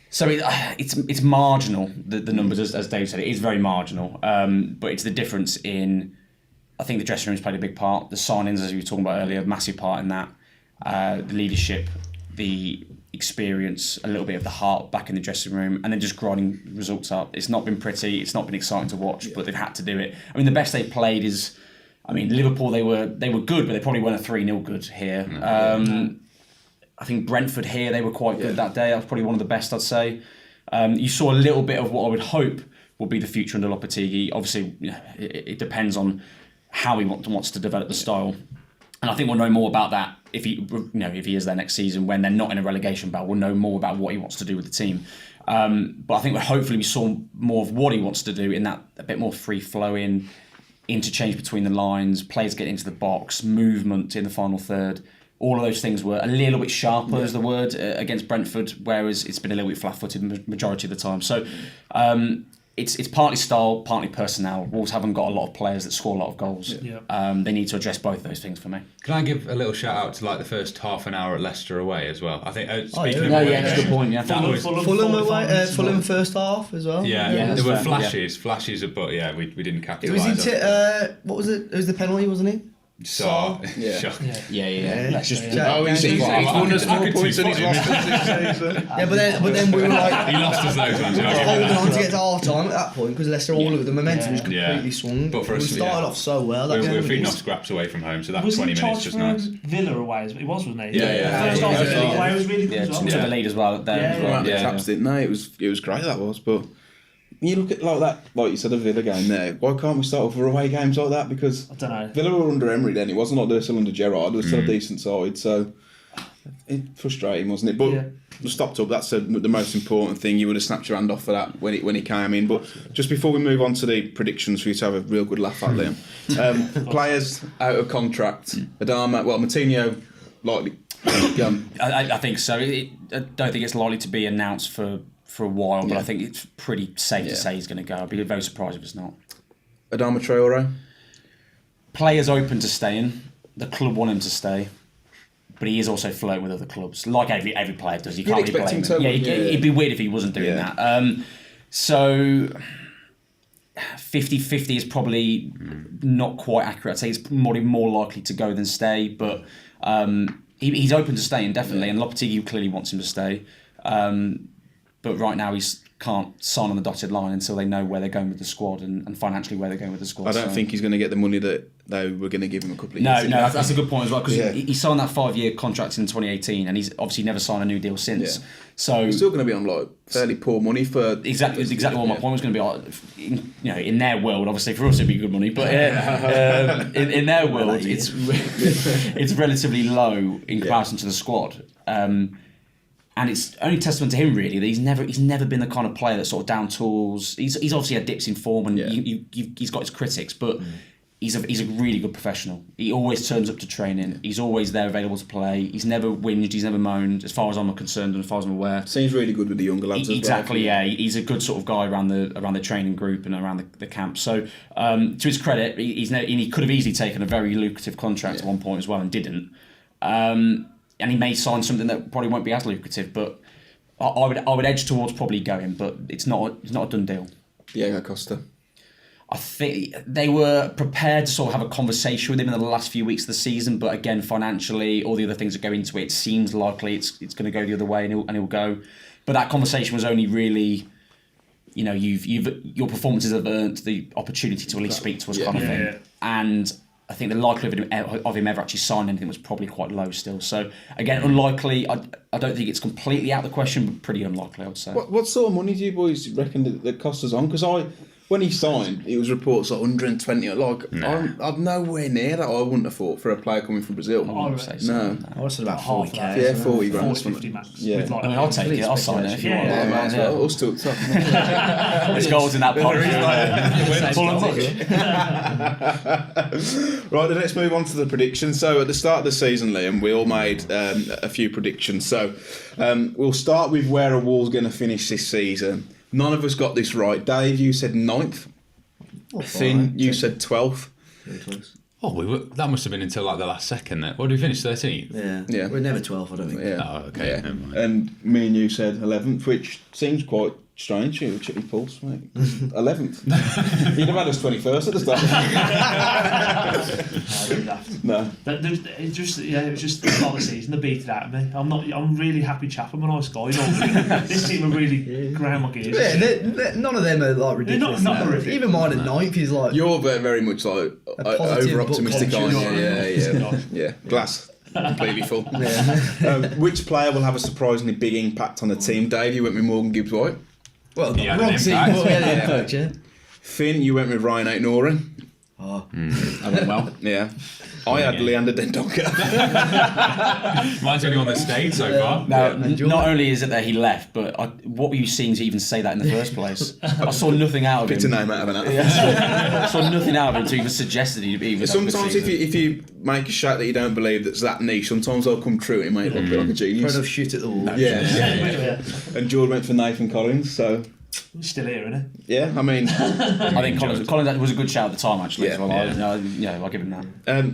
So it's marginal, the numbers, as Dave said. It is very marginal, but it's the difference in... I think the dressing room's played a big part. The signings, as we were talking about earlier, a massive part in that. The leadership, the experience, a little bit of the heart back in the dressing room, and then just grinding results up. It's not been pretty, it's not been exciting to watch, but they've had to do it. I mean, the best they've played is... I mean, Liverpool, they were good, but they probably weren't a 3-0 good here. I think Brentford here, they were quite good that day. That was probably one of the best, I'd say. You saw a little bit of what I would hope will be the future under Lopetegui. Obviously, it depends on how he wants to develop the style. And I think we'll know more about that if he is there next season when they're not in a relegation battle. We'll know more about what he wants to do with the team. But I think hopefully we saw more of what he wants to do in that a bit more free-flowing, interchange between the lines, players get into the box, movement in the final third. All of those things were a little bit sharper, is the word, against Brentford, whereas it's been a little bit flat-footed majority of the time. So it's partly style, partly personnel. Wolves haven't got a lot of players that score a lot of goals. They need to address both of those things for me. Can I give a little shout out to the first half an hour at Leicester away as well? I think speaking of that's a good point. Yeah, Fulham away, Fulham first half as well. There were flashes, but we didn't capitalise. It was what was it? It was the penalty, wasn't it? So Let's just. He's won us more points than he's lost this season. But then we were like, he lost us those ones. holding on to get to half time at that point because Leicester all of the momentum was completely swung. But for us, we started off so well. We were feeding off scraps away from home, so that 20 minutes just nice. Villa away, it was, wasn't it? First half Villa away was really good as well. To the lead as well. The chaps didn't they? It was great, that was, but. You look at like you said, a Villa game there. Why can't we start off for away games like that? Because I don't know. Villa were under Emery then. It wasn't like they were still under Gerrard. They were still a decent side. So frustrating, wasn't it? But we stopped up. That's the most important thing. You would have snapped your hand off for that when he came in. But just before we move on to the predictions for you to have a real good laugh at, Liam. Players out of contract. Adama, Moutinho, likely. I think so. I don't think it's likely to be announced for a while, but I think it's pretty safe to say he's going to go. I'd be very surprised if it's not. Adama Traore? Players open to staying. The club want him to stay. But he is also flirting with other clubs, like every player does. You can't really blame him. It'd be weird if he wasn't doing that. So 50-50 is probably not quite accurate. I'd say it's probably more likely to go than stay, but he's open to staying, definitely, and Lopetegui clearly wants him to stay. But right now he can't sign on the dotted line until they know where they're going with the squad and financially where they're going with the squad. I don't think he's going to get the money that they were going to give him a couple of years ago. No, that's a good point as well, because he signed that 5-year contract in 2018 and he's obviously never signed a new deal since. Yeah. So he's still going to be on fairly poor money for... Exactly what my point was going to be. In their world, obviously for us it'd be good money, but in their world it's relatively low in comparison to the squad. And it's only testament to him really that he's never been the kind of player that sort of down tools. He's obviously had dips in form and he's got his critics, but he's a really good professional. He always turns up to training. He's always there, available to play. He's never whinged. He's never moaned, as far as I'm concerned and as far as I'm aware. Seems really good with the younger lads. Exactly, yeah. He's a good sort of guy around the training group and around the camp. So, to his credit, he could have easily taken a very lucrative contract at one point as well and didn't. And he may sign something that probably won't be as lucrative, but I would edge towards probably going, but it's not a done deal. Diego Costa. I think they were prepared to sort of have a conversation with him in the last few weeks of the season, but again, financially, all the other things that go into it, it seems likely it's going to go the other way and he'll go. But that conversation was only really, your performances have earned the opportunity to at least speak to us, kind of thing. Yeah. And I think the likelihood of him ever actually signing anything was probably quite low still. So again, unlikely. I don't think it's completely out of the question, but pretty unlikely, I would say. What sort of money do you boys reckon that Costa's on? Because when he signed, it was reports like 120. I'm nowhere near that. I wouldn't have thought for a player coming from Brazil. I would say so. No. I was about 40k. Yeah, 40 grand. 50 max. Yeah. I'll take it. I'll sign it if you want. Yeah, might as well. Us two top. There's goals in that pot. Right, then let's move on to the predictions. So at the start of the season, Liam, we all made a few predictions. So we'll start with where a Wolves going to finish this season. None of us got this right. Dave, you said 9th. Finn, you said 12th. Very close. Oh, that must have been until like the last second. What did we finish? 13th. Yeah. We're never 12th, I don't think. Yeah. Oh, okay. Yeah. Never mind. And me and you said 11th, which seems quite strange. You check your pulse, mate. 11th. You'd have had us 21st at the start. No. It was just the start of the season. They beat it out of me. I'm really happy chap. I'm a nice guy. This team are really ground my gears. Yeah, none of them are like ridiculous. Not horrific. Even mine at 9th is like. You're very much like over optimistic, aren't you? Yeah. Glass completely full. Which player will have a surprisingly big impact on the team? Dave, you went with Morgan Gibbs-White. Well, He had wrong an team, impact. but we had an impact, yeah. Finn, you went with Ryan Ait-Nouri. Oh. I went well. Yeah. I had Leander Dendoncker. Mine's only on the stage so far. Now, not only is it that he left, but what were you seeing to even say that in the first place? I saw nothing out of him. Picked a name out of an hat. I saw nothing out of him to even suggest that he'd be even. Sometimes if you make a shot that you don't believe that's that niche, sometimes they'll come true and it might look a bit like a genius. Proud of shoot at the wall. Yeah. And Jord went for Nathan Collins, so... Still here, isn't it? Yeah, I mean... I think Collins was a good shout at the time, actually, as well. Yeah. I'll give him that.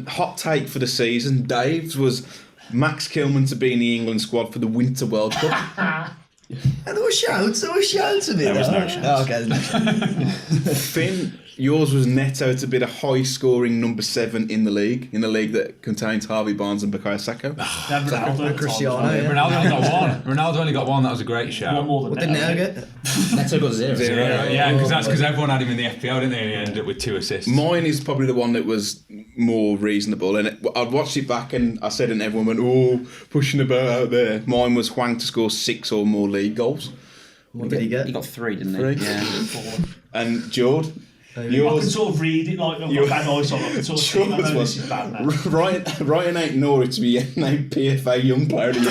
Hot take for the season. Dave's was Max Kilman to be in the England squad for the Winter World Cup. And there were shouts of it. There was no shouts. Oh, okay, there's no shouts. Finn, yours was Neto to be the high-scoring number 7 in the league that contains Harvey Barnes and Bukayo Saka. Cristiano, yeah. Ronaldo got one. Ronaldo only got one. That was a great shout. One more than What did Neto get? Neto got 0. Yeah, because everyone had him in the FPL, didn't they? And he ended up with 2 assists. Mine is probably the one that was more reasonable, and I'd watched it back and I said, and everyone went, "Oh, pushing about out there." Mine was Hwang to score 6 or more league goals. What did he get? He got 3, didn't he? 3. Yeah. And Jord, I can sort of read it like I've got bad eyesight. I can sort of see. I know this is bad now. Ryan Ait-Nouri to be named PFA Young Player of the Year.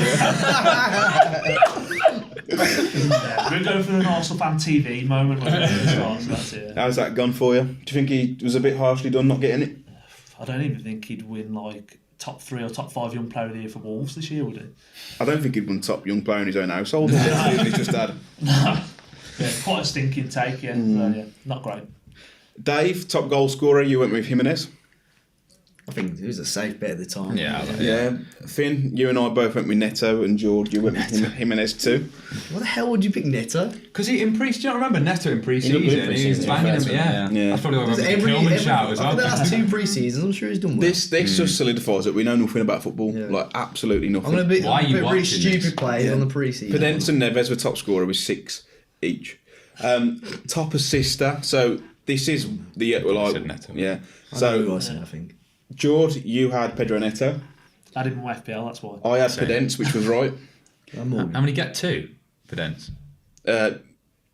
We're going for an Arsenal fan TV moment when it starts. That's it. How's that gone for you? Do you think he was a bit harshly done not getting it? I don't even think he'd win like top 3 or top 5 young player of the year for Wolves this year, would he? I don't think he'd won top young player in his own household. He's just had. Yeah, quite a stinking take. Yeah, not great. Dave, top goal scorer. You went with Jimenez. I think it was a safe bet at the time. Yeah. Finn, you and I both went with Neto, and Jord, you went with Jimenez too. What the hell would you pick Neto? Because he in pre, do you not remember Neto in pre-season? He looked good He was pre-season, banging yeah. him, yeah. That's probably why I went with the Kilman shout as I think the well. last 2 pre-seasons, I'm sure he's done well. This just solidifies that we know nothing about football. Yeah. Like absolutely nothing. I'm going to be Why are you really watching stupid this? players on the pre-season. Podence and Neves were top scorer with 6 each. Top assister. So this is the said Neto. Yeah. I know who I So said, I think. Jord, you had Pedro Neto. I did my FPL. That's why. I had Podence, which was right. How many get 2? Podence. Uh,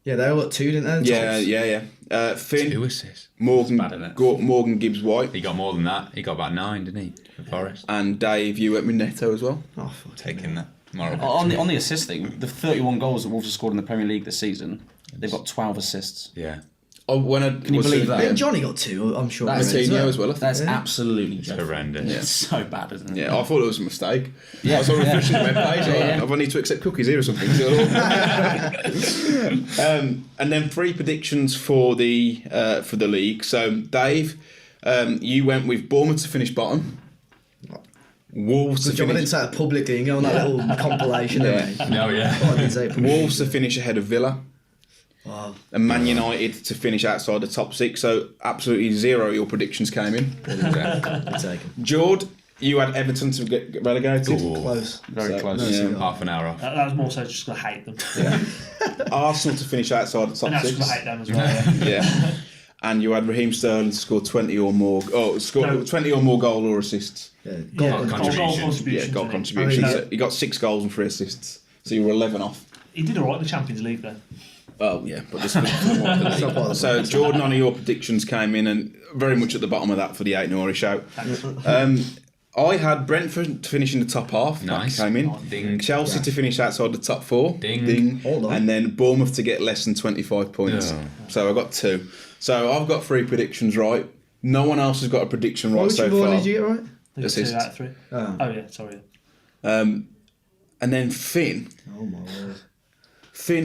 Yeah, they all got 2, didn't they? yeah. Finn, 2 assists. Morgan, That's bad, isn't it? Morgan Gibbs-White, He got more than that. He got about 9, didn't he? For Forest. and Dave, you went with Neto as well. Oh, fuck. Taking that. Tomorrow. On the assist thing, the 31 goals that Wolves have scored in the Premier League this season, they've got 12 assists. Yeah. Can you believe that? And Johnny got 2, I'm sure. That's Moutinho as well, I think. That's absolutely dreadful. horrendous. It's so bad, isn't it? Yeah, I thought it was a mistake. Yeah. I was refreshing the webpage. Yeah. I need to accept cookies here or something. And then 3 predictions for the league. So Dave, you went with Bournemouth to finish bottom. Wolves Good to job I finish. didn't say it publicly and go on that little compilation Yeah. of me. No, yeah. Oh, I didn't say it publicly. Wolves to finish ahead of Villa. Wow. And Man United to finish outside the top 6. So absolutely 0 of your predictions came in. Good taken. Jord, you had Everton to get relegated. Close. Very close. Yeah. Half an hour off. That was more so just because I hate them. Arsenal to finish outside the top And that's 6. because I hate them as well. Yeah. Yeah. And you had Raheem Sterling to score 20 or more. No. 20 or more goal or assists. Yeah. Goal contributions. contributions. Yeah, goal didn't he? contributions. I mean, So you got 6 goals and 3 assists. So you were 11 off. He did alright in the Champions League though. Oh yeah, but this is so Jordan, none of your predictions came in, and very much at the bottom of that for the Ait-Nouri shout. I had Brentford to finish in the top half. Nice. That came in. Ding. Chelsea to finish outside the top 4. Ding. Hold on. And then Bournemouth to get less than 25 points. Oh. So I got 2. So I've got 3 predictions right. No one else has got a prediction right Which so one far. did you get right? I think Assists. 2 out of 3. Oh yeah, sorry. And then Finn Oh my word.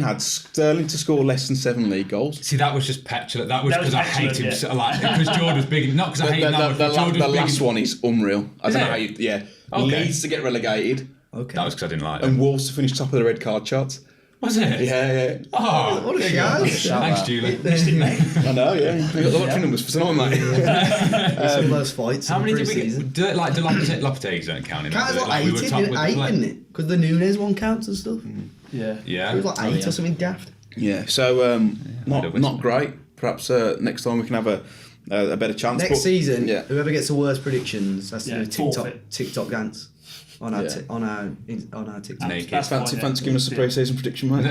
had Sterling to score less than 7 league goals. See, that was just petulant. That was That was because I hate petulant, him. yeah. So, like, because Jord was big. Not because I hate him that much, but Jord was The big. last one is unreal. I don't know how you. Yeah. Okay. Leeds to get relegated Okay. That was because I didn't like and him. Wolves to finish top of the red card charts. Was it? Yeah. Oh, What a shout. thanks, Julie. Missed it, mate. I know, yeah. I got the lottery numbers for tonight, mate. It's all those fights. How in many the did we pre-season. get? Do Lopetegui don't count in that. Counts do it? like we 8, were top with the 8 play. didn't it? Because the Nunes one counts and stuff. Yeah. Yeah. It was like 8 or something daft. Yeah, so don't not win. great. Perhaps next time we can have a better chance. Next but- season, yeah. whoever gets the worst predictions has to Yeah, do a forfeit. TikTok dance on our Yeah. on our TikTok. Naked. That's fine, Fancy, yeah. fancy giving us a Yeah. pre-season prediction, mate.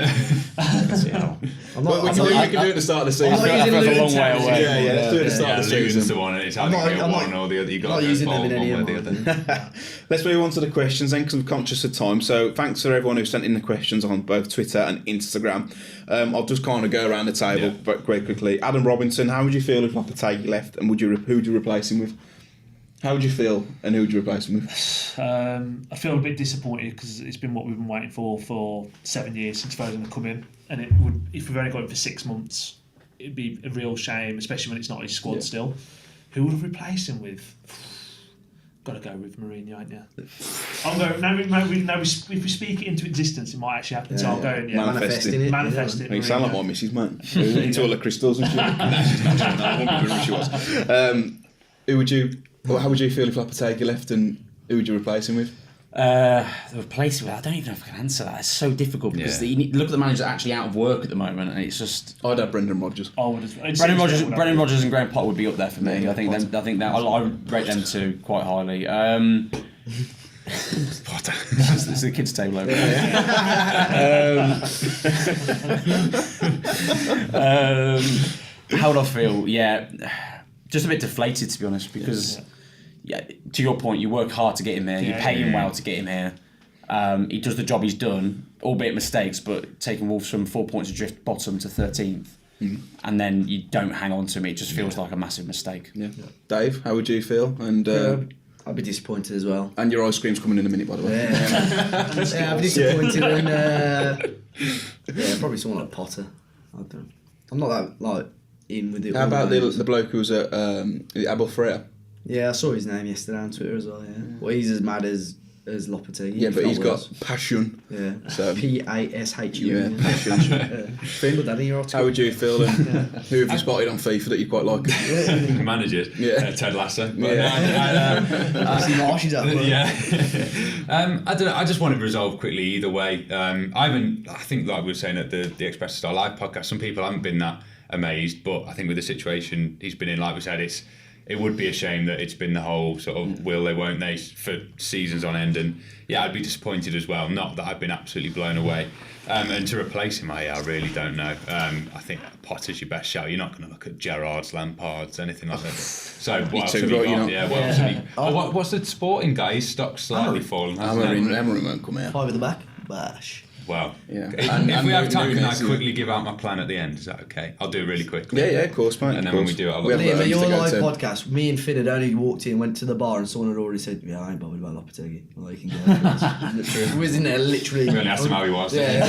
I'm Well, we can do it at the start of the season. I'm not using That's a long Luton way Town. away. Yeah, let's do it at the start Yeah, of the Luton's season. the one. It's I'm either not- go I'm one not- or the other. You got not to go using them in bold any one of way or the mine. other. Let's move on to the questions then, because I'm conscious of time. So thanks for everyone who sent in the questions on both Twitter and Instagram. I'll just kind of go around the table very quickly. Adam Robinson, how would you feel if Lopetegui left, and who would you replace him with? How would you feel, and who would you replace him with? I feel a bit disappointed because it's been what we've been waiting for 7 years since Foden had come in, and it would, if we've only got him for 6 months, it'd be a real shame, especially when it's not his squad still. Who would have replaced him with? Got to go with Mourinho, ain't you? I'm going. Now, if we speak it into existence, it might actually happen. So I'm going. Yeah, Manifesting it. manifest it. You sound like Mourinho. my missus, mate. Into all the crystals and shit. No, she's not. I won't be who she was. Who would you? Well, how would you feel if Lopetegui left, and who would you replace him with? The replacement, I don't even know if I can answer that. It's so difficult because you need, look at the managers actually out of work at the moment, and it's just I'd have Brendan Rodgers. I would have. Brendan Rodgers and Graham Potter would be up there for me. Yeah, I think I rate them two quite highly. Potter. This is the kids' table over there. How would I feel? Yeah, just a bit deflated, to be honest, because to your point, you work hard to get him there, you pay him well to get him here. He does the job he's done, albeit mistakes, but taking Wolves from 4 points adrift bottom to 13th, and then you don't hang on to him, it just feels like a massive mistake. Yeah. Dave, how would you feel? And I'd be disappointed as well. and your ice cream's coming in a minute, by the way. Yeah, I'd be disappointed and probably someone like Potter. I'm not that like in with it. How about the bloke who was at Abel Freire? Yeah, I saw his name yesterday on Twitter as well. Yeah, well, he's as mad as Lopetegui. Yeah, but he's got worse. passion. Yeah, So- PASHU. Yeah, passion. Finn, Danny, you're How would you feel? And who have you spotted on FIFA that you quite like? Managers. Yeah. Ted Lasso. But Yeah. See Marshy's out there. Yeah. I don't know. I just want to resolve quickly either way. I think like we were saying at the Express Star Live podcast, some people haven't been that amazed, but I think with the situation he's been in, like we said, it would be a shame that it's been the whole sort of will they, won't they for seasons on end. And yeah, I'd be disappointed as well. Not that I've been absolutely blown away. And to replace him, I really don't know. I think Potter's your best shout. You're not going to look at Gerrard's, Lampard's, anything like that. So what else too have you right, got? you know. Yeah, what else have you? What's the sporting guy? His stock's slightly fallen. hasn't it? Emery won't come out. 5 at the back. Bash. Well, Yeah. if we have time, can I Nunes, quickly give out my plan at the end? Is that okay? I'll do it really quickly. Yeah, of course, mate. And then of when course. we do it, I'll We have Liam, at homes your to go live to. podcast, me and Finn had only walked in, went to the bar, and someone had already said, "Yeah, I ain't bothered about Lopetegui." Well, you can go. Literally, we was in there literally. We only asked him how he was. Yeah.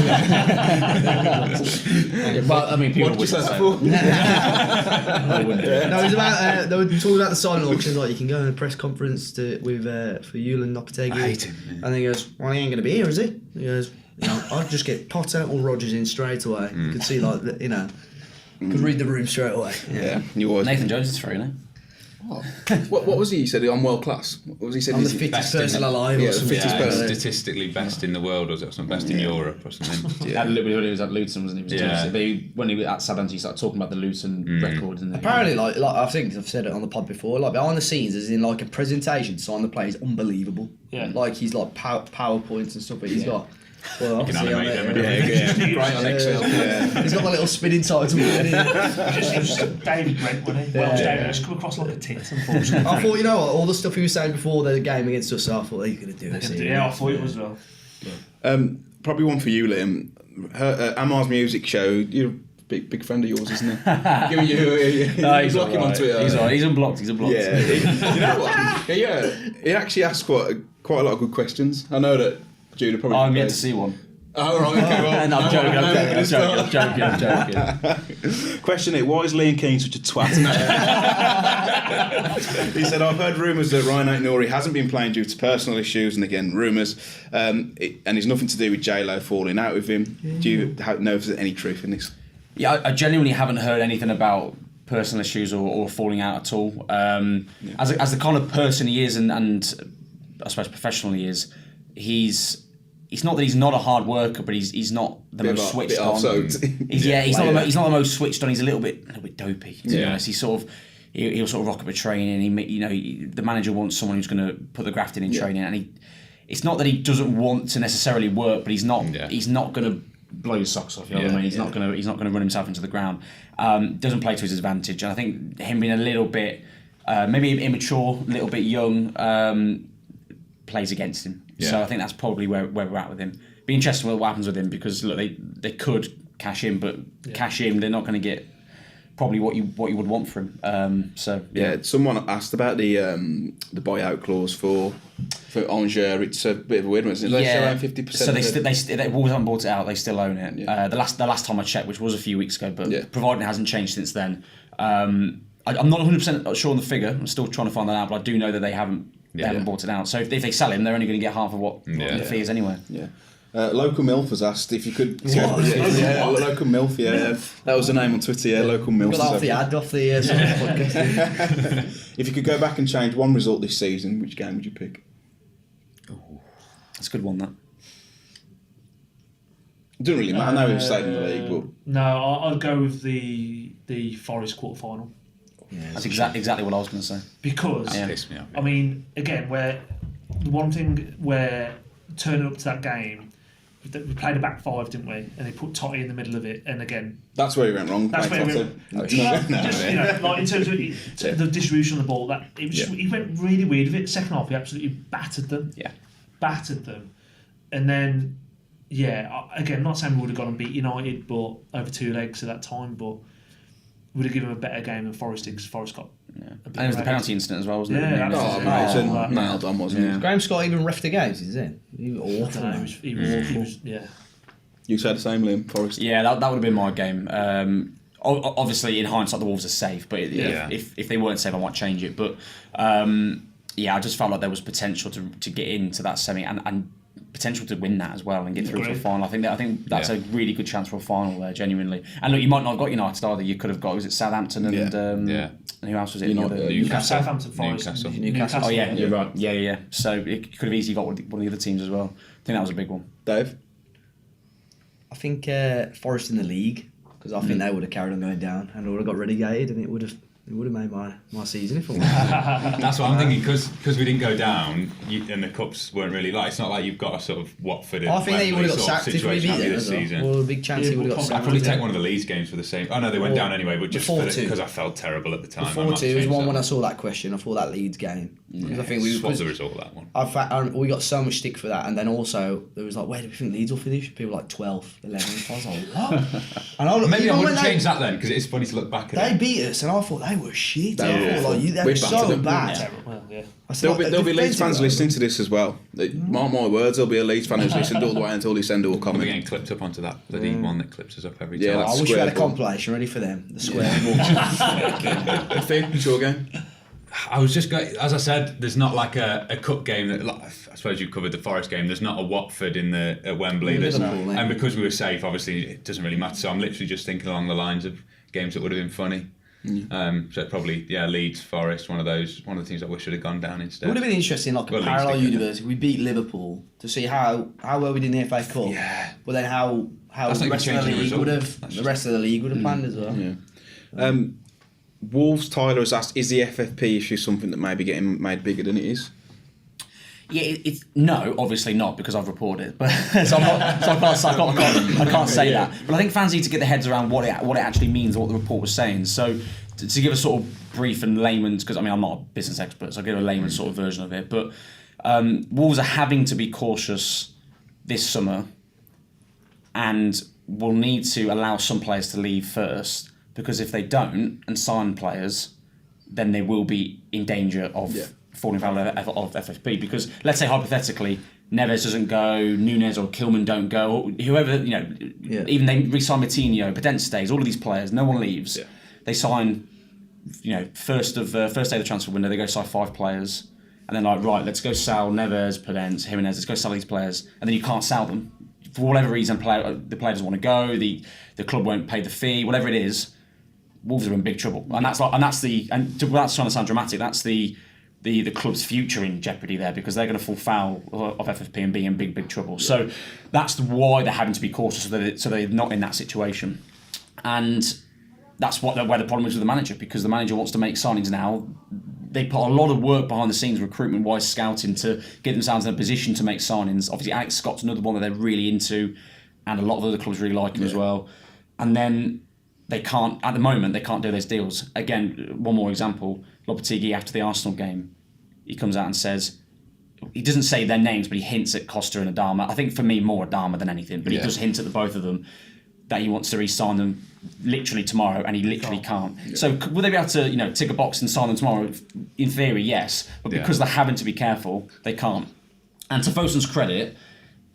Well, I mean, people What would did you say say. before? I wouldn't do it. No, it was about they were talking about the silent auction. Like you can go in a press conference with for Yule and Lopetegui. I hate him, yeah. And he goes, "Well, he ain't going to be here, is he?" He goes, "I'll just get Potter or Rodgers in straight away." You could see like could read the room straight away. Yeah, you was. Nathan Jones is free, no? What was he? He said I'm world class. What was he said? I'm the He's fittest best in person it. alive. Yeah, or the something. fittest Yeah, person. statistically best in the world, or something, best in Europe or something. When he was at Luton, wasn't he? Yeah. When he was at Southampton, he started talking about the Luton record. And Apparently, like I think I've said it on the pod before, like behind the scenes, as in like a presentation, sign the play is unbelievable. Yeah. Like he's like PowerPoints and stuff, but he's got. Well, can obviously, animate them, Yeah, great on Excel. Yeah. He's got my little spinning title. He was just David Brent, wasn't he? Welsh David, just come across like a tit, unfortunately. I thought, you know what, all the stuff he was saying before the game against us, I thought he's going to do this. Yeah, I thought it was well. Probably one for you, Liam. Amar's music show. You're a big friend of yours, isn't he? No, he's block him on Twitter. He's alright. He's unblocked. He's unblocked. Yeah, you know what? Yeah, he actually asked quite a lot of good questions. I know that Judah probably. I'm yet to see one. Oh right, okay. Well, No, I'm joking. Question it: why is Liam Keane such a twat? He said, "I've heard rumours that Ryan Ait-Nouri hasn't been playing due to personal issues, and again rumours, and it's nothing to do with J-Lo falling out with him. Do you know if there's any truth in this?" Yeah, I genuinely haven't heard anything about personal issues or falling out at all. As the kind of person he is, and I suppose professional he is, It's not that he's not a hard worker, but he's not the most switched on. He's not the most switched on. He's a little bit dopey. To be honest, he's sort of he'll sort of rock up a training. The manager wants someone who's going to put the graft in training, and it's not that he doesn't want to necessarily work, but he's not going to blow your socks off. You know what I mean? He's not going to run himself into the ground. Doesn't play to his advantage, and I think him being a little bit maybe immature, a little bit young, plays against him. Yeah. So I think that's probably where we're at with him. Be interesting what happens with him, because look, they could cash in, but cash in, they're not going to get probably what you would want from him. Someone asked about the buyout clause for Angers. It's a bit of a weird one, isn't it? They still own 50%. So they Wolves haven't bought it out. They still own it. Yeah. The last time I checked, which was a few weeks ago, but providing it hasn't changed since then. I'm not 100% sure on the figure. I'm still trying to find that out, but I do know that they haven't bought it out. So if they sell him, they're only going to get half of what the fee is anyway. Yeah. Local MILF has asked if you could. Local MILF. Yeah, that was the name on Twitter. Yeah, Local MILF. Got off the ad off the podcast. If you could go back and change one result this season, which game would you pick? That's a good one. That. It doesn't really matter. I know we've stayed in the league, but no, I'd go with the Forest quarter final. Yeah, that's exactly what I was going to say. Because pissed me off. I mean, again, where the one thing where turning up to that game, we played a back five, didn't we? And they put Totti in the middle of it, and again, that's where he went wrong. That's where he went. Like in terms of the distribution of the ball, that it was just, he went really weird with it. Second half, he absolutely battered them. Yeah, battered them, and then again, not saying we would have gone and beat United, but over 2 legs at that time, but would have given him a better game than Forest did, because Forest got. And it was the penalty incident as well, wasn't it? Nailed on, wasn't it? Graham Scott even reffed the games, is it? He was awful. He was. You said the same, Liam. Forest. Yeah, that would have been my game. Obviously, in hindsight, the Wolves are safe, but if they weren't safe, I might change it. But I just felt like there was potential to get into that semi and potential to win that as well and get through to a final. I think that's a really good chance for a final there, genuinely. And look, you might not have got United either. You could have got, was it Southampton and who else was it? Newcastle. Southampton, Forest, Newcastle. Oh yeah, you're right. Yeah. So it could have easily got one of the other teams as well. I think that was a big one. Dave? I think Forest in the league, because I think they would have carried on going down and would have got relegated, and it would have It would have made my season if I That's what I'm thinking, because we didn't go down and the cups weren't really like. It's not like you've got a sort of Watford. I think they would have got sacked if we beat them this season. Well, a big chance he would have got I'd sacked. probably take one of the Leeds games for the same. Oh no, they went down anyway, but just because I felt terrible at the time. The 4-2 was one when I saw that question. I thought that Leeds game. Yeah, I think we was the result of that one. We got so much stick for that, and then also there was like, where do we think Leeds will finish? People were like 12th, 11th. I was like, what? Maybe I wouldn't change that then, because it's funny to look back at. They beat us, and I thought they were shit. They were so bad. Well, yeah. There'll be Leeds fans listening to this as well. Mark my words, there'll be a Leeds fan who's listened all the way until they send all We're comment. getting clipped up onto that bloody one that clips us up every Yeah, time. that's I wish we had a square ball. compilation ready for them. The square ball. Finn, it's your game. I was just going, as I said, there's not like a cup game that, like, I suppose you've covered the Forest game. There's not a Watford at Wembley. And because we were safe, obviously it doesn't really matter. So I'm literally just thinking along the lines of games that would have been funny. So probably Leeds, Forest, one of the teams I wish would have gone down instead. It would have been interesting, like a parallel universe. If we beat Liverpool to see how well we did in the FA Cup. Yeah. But then how the rest of the league would have planned as well. Yeah. Wolves Tyler has asked, is the FFP issue something that may be getting made bigger than it is? Yeah, it's no, obviously not, because I've reported it. But so I can't say that. But I think fans need to get their heads around what it actually means, what the report was saying. So to give a sort of brief and layman's, because I mean I'm not a business expert, so I'll give a layman's sort of version of it. But Wolves are having to be cautious this summer, and will need to allow some players to leave first, because if they don't and sign players, then they will be in danger of falling foul of FFP. Because let's say hypothetically Neves doesn't go, Nunez or Kilman don't go, whoever, even they re-sign Moutinho, Podence stays, all of these players, no one leaves. Yeah. They sign, first day of the transfer window, they go sign 5 players, and then like, right, let's go sell Neves, Podence, Jimenez, let's go sell these players, and then you can't sell them for whatever reason. The player doesn't want to go, the club won't pay the fee, whatever it is. Wolves are in big trouble, and that's without trying to sound dramatic, that's the club's future in jeopardy there, because they're going to fall foul of FFP and be in big trouble. Yeah. So that's why they're having to be cautious, so they're not in that situation. And that's where the problem is with the manager, because the manager wants to make signings now. They put a lot of work behind the scenes, recruitment-wise, scouting, to get themselves in a position to make signings. Obviously, Alex Scott's another one that they're really into, and a lot of other clubs really like him as well. And then they can't, at the moment, they can't do those deals. Again, one more example, Lopetegui after the Arsenal game, he comes out and says, he doesn't say their names, but he hints at Costa and Adama. I think for me, more Adama than anything, but he does hint at the both of them, that he wants to re-sign them literally tomorrow, and he literally can't. Yeah. So will they be able to, tick a box and sign them tomorrow? In theory, yes, but because they're having to be careful, they can't. And to Fosun's credit,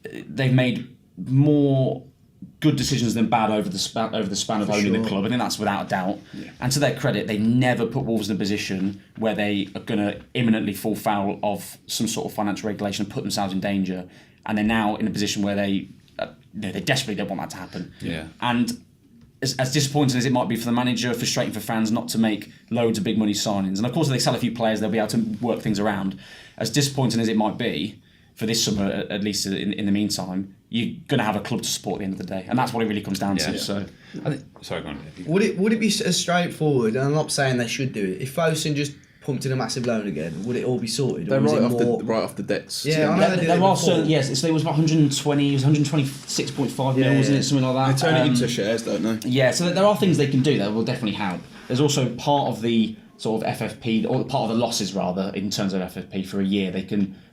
they've made more good decisions than bad over the span of owning the club. I think that's without a doubt. Yeah. And to their credit, they never put Wolves in a position where they are going to imminently fall foul of some sort of financial regulation and put themselves in danger. And they're now in a position where they desperately don't want that to happen. Yeah. And as disappointing as it might be for the manager, frustrating for fans not to make loads of big money signings, and of course if they sell a few players, they'll be able to work things around. As disappointing as it might be for this summer, at least in the meantime, you're going to have a club to support at the end of the day, and that's what it really comes down to. So, sorry, go on. Would it be as straightforward? And I'm not saying they should do it. If Fosun just pumped in a massive loan again, would it all be sorted? They're right off the debts. Yeah, I know there are certain. Yes, so it was about 126.5 mil, wasn't it? Something like that. They turn it into shares, don't they? Yeah, so there are things they can do that will definitely help. There's also part of the sort of FFP, or part of the losses rather, in terms of FFP for a year.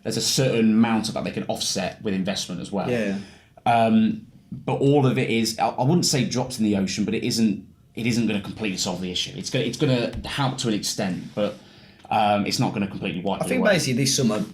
There's a certain amount of that they can offset with investment as well. Yeah. But all of it is, I wouldn't say drops in the ocean, but it isn't going to completely solve the issue. It's going to help to an extent, but it's not going to completely wipe it away. I think basically this summer,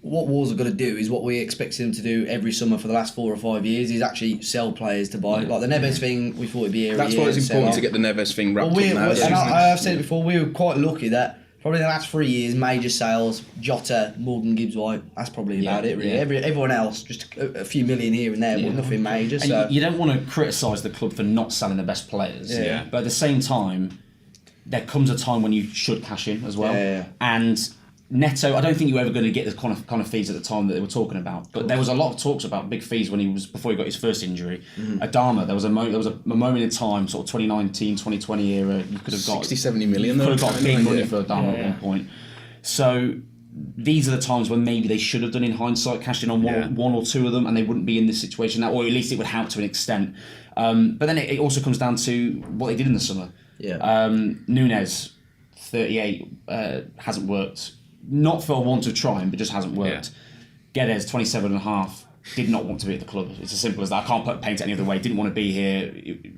what Wolves are going to do is what we expected them to do every summer for the last 4 or 5 years, is actually sell players to buy. Like the Neves thing, we thought it'd be every year. That's why it's important to get the Neves thing wrapped up now. And I've said it before, we were quite lucky that probably in the last 3 years, major sales, Jota, Morgan, Gibbs-White, that's probably about it really. Yeah. Everyone else, just a few million here and there, but nothing major. And you don't want to criticise the club for not selling the best players, but at the same time, there comes a time when you should cash in as well. And Neto, I don't think you were ever going to get the kind of fees at the time that they were talking about. But there was a lot of talks about big fees before he got his first injury. Adama, there was a moment in time, sort of 2019, 2020 era. You could have got 60, 70 million. You could have got big money for Adama at one point. So these are the times when maybe they should have done in hindsight, cashed in on one or two of them, and they wouldn't be in this situation now, or at least it would help to an extent. But then it also comes down to what they did in the summer. Núñez, 38, hasn't worked. Not for a want of trying, but just hasn't worked. Guedes, 27 and a half, did not want to be at the club. It's as simple as that. I can't paint it any other way. Didn't want to be here.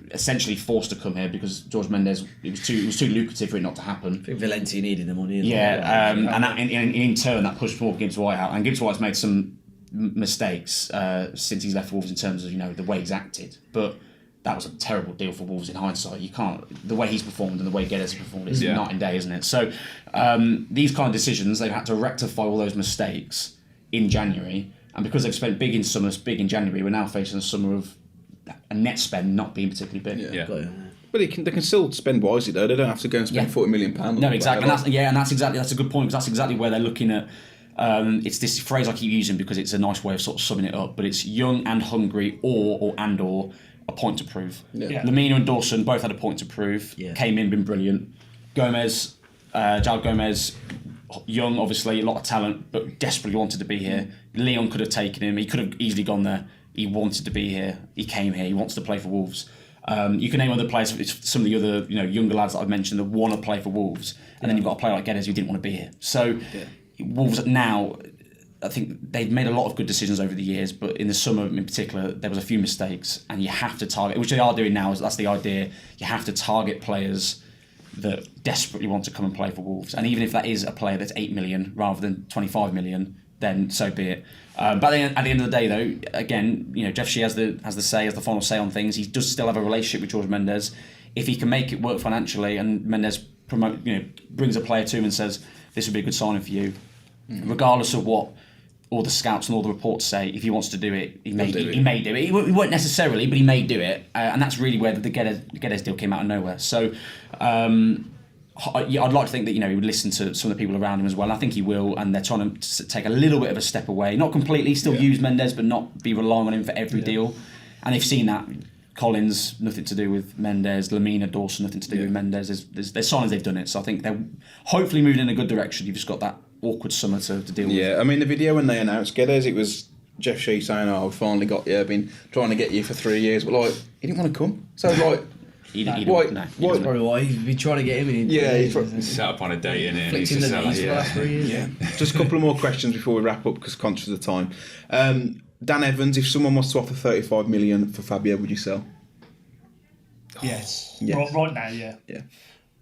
Essentially forced to come here because Jorge Mendes, it was too lucrative for it not to happen. I think Valencia needed the money. And that, in turn, that pushed more Gibbs White out. And Gibbs White's made some mistakes since he's left Wolves in terms of the way he's acted. But that was a terrible deal for Wolves in hindsight. You can't, the way he's performed and the way Guedes has performed is night and day, isn't it? So these kind of decisions, they've had to rectify all those mistakes in January. And because they've spent big in summer, big in January, we're now facing a summer of a net spend not being particularly big. But they can still spend wisely though. They don't have to go and spend £40 million. No, exactly. That's a good point, because that's exactly where they're looking at. It's this phrase I keep using because it's a nice way of sort of summing it up. But it's young and hungry, or a point to prove. Lamina and Dawson both had a point to prove. Came in, been brilliant. Gomez, Jao Gomez, young, obviously, a lot of talent, but desperately wanted to be here. Leon could have taken him. He could have easily gone there. He wanted to be here. He came here. He wants to play for Wolves. You can name other players, some of the other younger lads that I've mentioned that want to play for Wolves, and then you've got a player like Guedes who didn't want to be here. So Wolves now, I think they've made a lot of good decisions over the years, but in the summer in particular, there was a few mistakes, and you have to target, which they are doing now. That's the idea. You have to target players that desperately want to come and play for Wolves, and even if that is a player that's 8 million rather than 25 million, then so be it. But at the end of the day, though, again, Jeff Shee has the final say on things. He does still have a relationship with Jorge Mendes. If he can make it work financially, and Mendes brings a player to him and says, "This would be a good signing for you," regardless of what all the scouts and all the reports say, if he wants to do it, he may do it. He won't necessarily, but he may do it, and that's really where the Guedes deal came out of nowhere. So I'd like to think that he would listen to some of the people around him as well. I think he will, and they're trying to take a little bit of a step away, not completely, still use Mendes, but not be relying on him for every deal. And they've seen that. Collins, nothing to do with Mendes. Lamina, Dawson, nothing to do with Mendes. There's signs they've done it, so I think they're hopefully moving in a good direction. You've just got that awkward summer to deal with. Yeah, I mean, the video when they announced Guedes, it was Jeff Shee saying, "Oh, we finally got you. I've been trying to get you for 3 years," but he didn't want to come. So That's probably why he's been trying to get him in. He's set up on a date, innit? And Flicking the knees for the last 3 years. Just a couple of more questions before we wrap up, because conscious of the time. Dan Evans, if someone was to offer 35 million for Fabio, would you sell? Yes. Right now, yeah.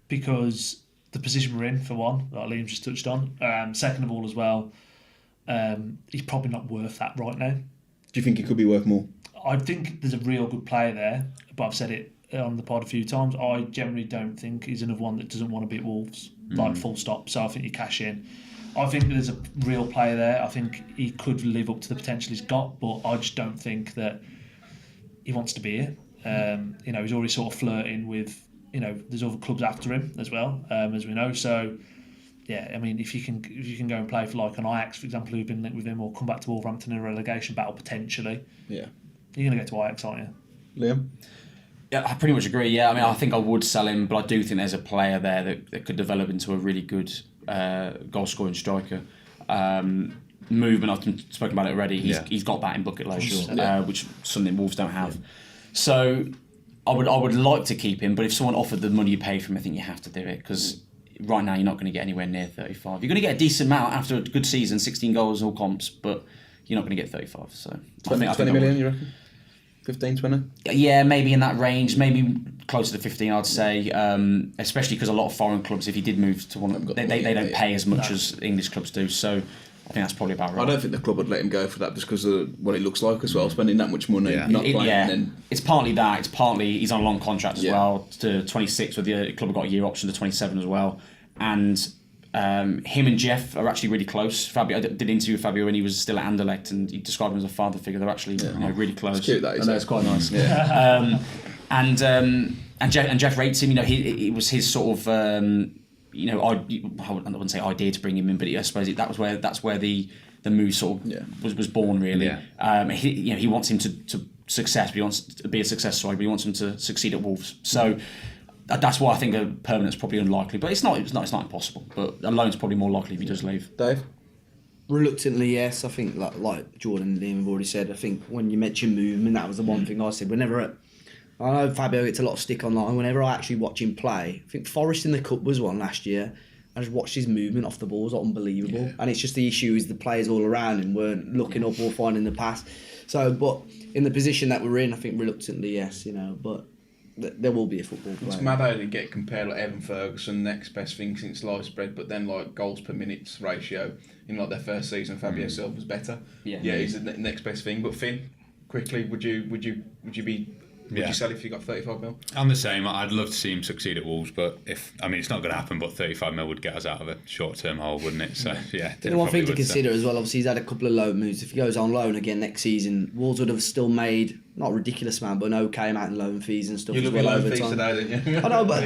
Because the position we're in, for one, like Liam just touched on. Second of all, as well, he's probably not worth that right now. Do you think he could be worth more? I think there's a real good player there, but I've said it on the pod a few times. I generally don't think he's another one that doesn't want to be at Wolves, full stop. So I think you cash in. I think there's a real player there. I think he could live up to the potential he's got, but I just don't think that he wants to be here. He's already sort of flirting with, there's other clubs after him as well, as we know. So, yeah, I mean, if you can go and play for like an Ajax, for example, who've been linked with him, or come back to Wolverhampton in a relegation battle potentially, you're going to go to Ajax, aren't you? Liam? Yeah, I pretty much agree. Yeah, I mean, I think I would sell him, but I do think there's a player there that could develop into a really good goal-scoring striker. Movement, I've spoken about it already. He's got that in bucket loads, which is something Wolves don't have. So I would like to keep him, but if someone offered the money you pay for him, I think you have to do it, because right now you're not going to get anywhere near 35. You're going to get a decent amount after a good season, 16 goals, all comps, but you're not going to get 35. So 20 million, you reckon? 15, 20? Yeah, maybe in that range, maybe closer to 15, I'd say. Especially because a lot of foreign clubs, if he did move to one, they don't pay as much as English clubs do. So I think that's probably about right. I don't think the club would let him go for that, just because of what it looks like as well, spending that much money, not playing. Then... It's partly that. It's partly he's on a long contract as well, to 26, with the club have got a year option to 27 as well. And him and Jeff are actually really close. Fabio, I did an interview with Fabio when he was still at Anderlecht, and he described him as a father figure. They're actually really close. It's cute, that is. I know, it's quite nice. And Jeff rates him. It was his sort of I wouldn't say idea to bring him in, but I suppose that's where the move sort of was born, really. Yeah. He wants him to success, but he wants to be a success story, but he wants him to succeed at Wolves. So that's why I think a permanent's probably unlikely, but it's not impossible. But a loan's probably more likely if he does leave. Dave? Reluctantly, yes. I think like Jordan and Liam have already said. I think when you mention movement, that was the one thing I said. I know Fabio gets a lot of stick online. Whenever I actually watch him play, I think Forest in the Cup was one last year. I just watched his movement off the ball, it was unbelievable. Yeah. And it's just the issue is the players all around him weren't looking up or finding the pass. So, but in the position that we're in, I think reluctantly, yes, but there will be a football player. It's mad how they get compared like Evan Ferguson, next best thing since sliced bread, but then like goals per minute ratio in like their first season, Fabio Silva was better. Yeah, he's the next best thing. But Finn, quickly, would you sell if you got 35 mil? I'm the same. I'd love to see him succeed at Wolves, but it's not going to happen. But 35 mil would get us out of a short-term hole, wouldn't it? So yeah. One thing to consider as well. Obviously, he's had a couple of loan moves. If he goes on loan again next season, Wolves would have still made not a ridiculous amount, but an okay amount in loan fees and stuff. You as look well at loan over fees time. today, don't you? I know, but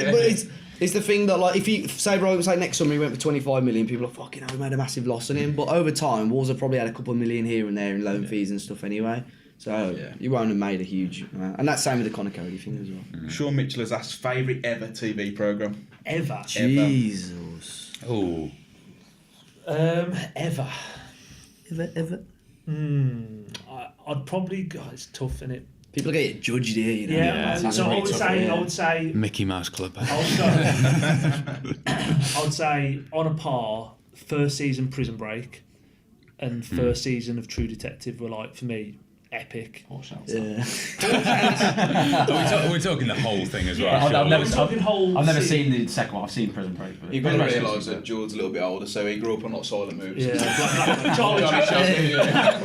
it's the thing that like if you say next summer he went for 25 million, people are fucking we made a massive loss on him. But over time, Wolves have probably had a couple of million here and there in loan fees and stuff anyway. So you won't have made a huge amount. And that's same with the Conor Coady thing as well. Sean Mitchell has asked favourite ever TV programme. Ever? Jesus. Oh. Ever. Ever. I'd probably. God, it's tough, isn't it? People get judged here, you know. Yeah. So I would say. Mickey Mouse Club. I would say on a par, first season Prison Break, and first season of True Detective were like for me. Epic. Yeah. We're talking the whole thing as well. Yeah, I've never seen the second one. I've seen Prison Break. But You've got to realise that Jord's a little bit older, so he grew up on silent movies. Yeah. Charlie We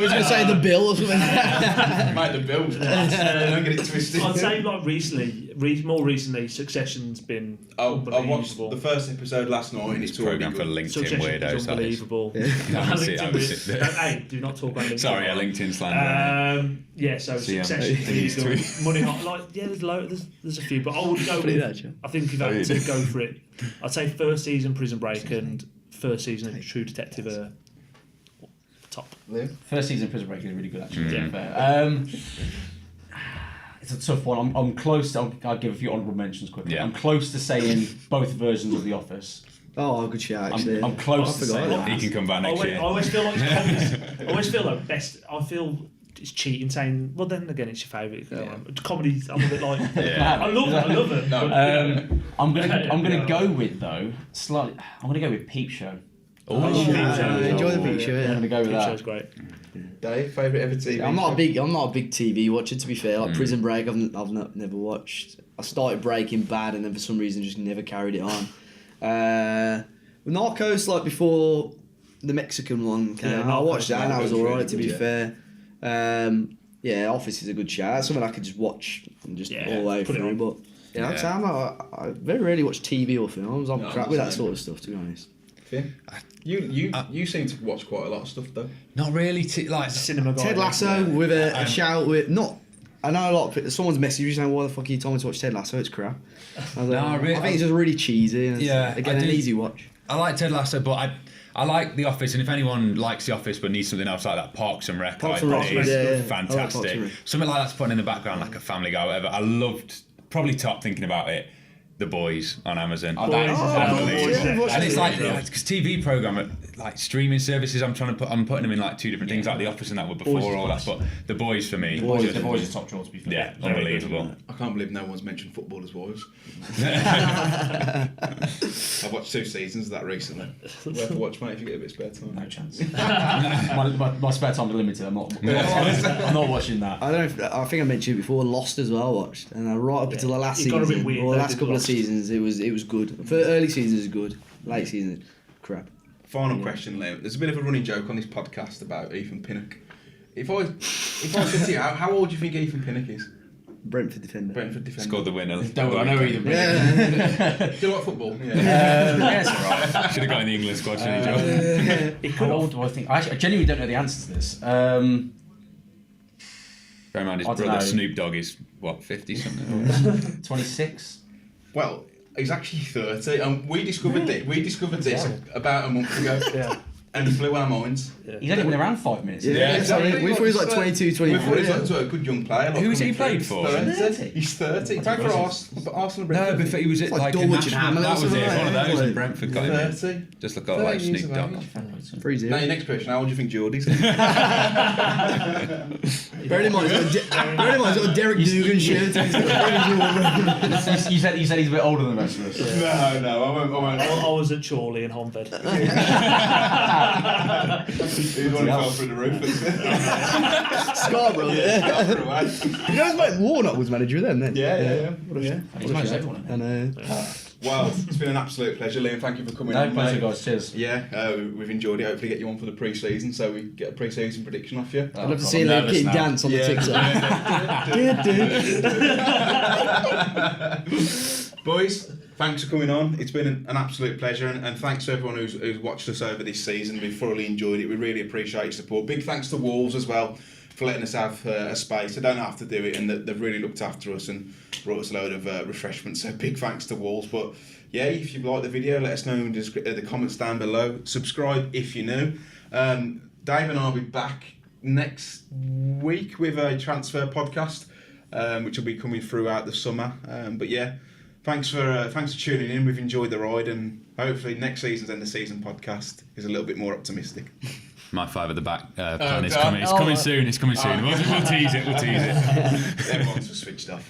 was going to say the Bill or something. Mate, the Bill. Don't get it twisted. I'd say like more recently, Succession's been unbelievable. I watched the first episode last night and it's programme for LinkedIn Succession weirdos. is unbelievable. Hey, do not talk about LinkedIn. Sorry, LinkedIn slander. So Succession is good. Money Hot, there's a few, but I would go with, I think if you had to go for it, I'd say first season Prison Break and first season of True Detective are top. First season Prison Break is really good, actually. Yeah. It's a tough one. I'm close. I'll give a few honourable mentions quickly. Yeah. I'm close to saying both versions of The Office. Oh, good shout, actually. I'm close to saying that. He can come back next year. I always feel like I always feel like best. I feel it's cheating saying. Well, then again, it's your favourite. Comedy. I'm a bit like. I love it. No. I'm gonna go with though slightly. I'm gonna go with Peep Show. Enjoy the Peep Show. Yeah. I'm gonna go with that. Peep Show's great. Dave, favourite ever TV? I'm not a big TV watcher, to be fair. Like Prison Break, I've never watched. I started Breaking Bad and then for some reason just never carried it on. Narcos, like before the Mexican one came out, I watched that and that was alright, to be fair. Office is a good show. It's something I could just watch and just all the way through. But I'd say I very rarely watch TV or films. I'm crap with that sort of stuff, to be honest. Finn? You seem to watch quite a lot of stuff though. Not really, like cinema. Ted Lasso with a shout with not. I know a lot of someone's messaged you saying, "Why the fuck are you telling me to watch Ted Lasso? It's crap." I think it's just really cheesy. And again, an easy watch. I like Ted Lasso, but I like The Office, and if anyone likes The Office but needs something else like that, Parks and Rec, is fantastic. Like Something like that's put in the background, like a Family Guy, whatever. I loved, probably top thinking about it, The Boys on Amazon. Unbelievable. And it's like, because TV programme, like streaming services, I'm putting them in like two different things, like The Office and that were before all that. But The Boys for me, The Boys is top draw, to be fair. Yeah, unbelievable. I can't believe no one's mentioned Footballers' Wives. I've watched 2 seasons of that recently. Worth a watch, mate, if you get a bit of spare time. No chance. my spare time is limited. I'm not watching that. I think I mentioned it before. Lost as well. I watched, and right up until the last season, got a bit weird, or the last couple of seasons, it was good. For early seasons, it was good. Late seasons, crap. Final question, Liam. There's a bit of a running joke on this podcast about Ethan Pinnock. If I said to you, how old do you think Ethan Pinnock is? Brentford defender. Scored the winner. Don't worry, I know either. Do you like football? Yes, alright. Should have got in the England squad, shouldn't he, Joe? How old do I think? I genuinely don't know the answer to this. Bear in mind, his brother Snoop Dogg is, what, 50 something? 26? Well, He's actually 30, and we discovered this about a month ago. Yeah. And he flew our minds. He's only been around 5 minutes. Yeah, exactly. We thought he was like 22, 23. We thought he was a good young player. Like, Who's he played for? 30. He's 30. He played for Arsenal. No, but he was at like like a Dulwich and national. Hammond or That was it. something One of like those, that. and Brentford got him. 30. Just look like Snoop Dogg. 3-0. Now, your next question, how old do you think Jordy's? Bear in mind, he's got a Derek Dugan shirt. You said he's a bit older than the rest of us. No, I won't. I was at Chorley in Honfed. He's one who fell through the roof. Scarborough, yeah. You know, mate, Warnock was manager then. Yeah. He's managed everyone. And Well, it's been an absolute pleasure, Liam. Thank you for coming on. No pleasure, mate. guys. Cheers. Yeah, we've enjoyed it. Hopefully, get you on for the pre-season, so we get a pre-season prediction off you. I'd love to see Liam Keating dance on the TikTok. Boys, thanks for coming on. It's been an absolute pleasure, and thanks to everyone who's watched us over this season. We've thoroughly enjoyed it. We really appreciate your support. Big thanks to Wolves as well for letting us have a space. They don't have to do it, and they've really looked after us and brought us a load of refreshments. So big thanks to Wolves. But yeah, if you've liked the video, let us know in the comments down below. Subscribe if you're new. Dave and I will be back next week with a transfer podcast, which will be coming throughout the summer. But yeah, thanks for tuning in. We've enjoyed the ride, and hopefully next season's end of season podcast is a little bit more optimistic. My 5 at the back plan is coming. It's coming soon. It's coming soon. We'll tease it. Everyone's switched off.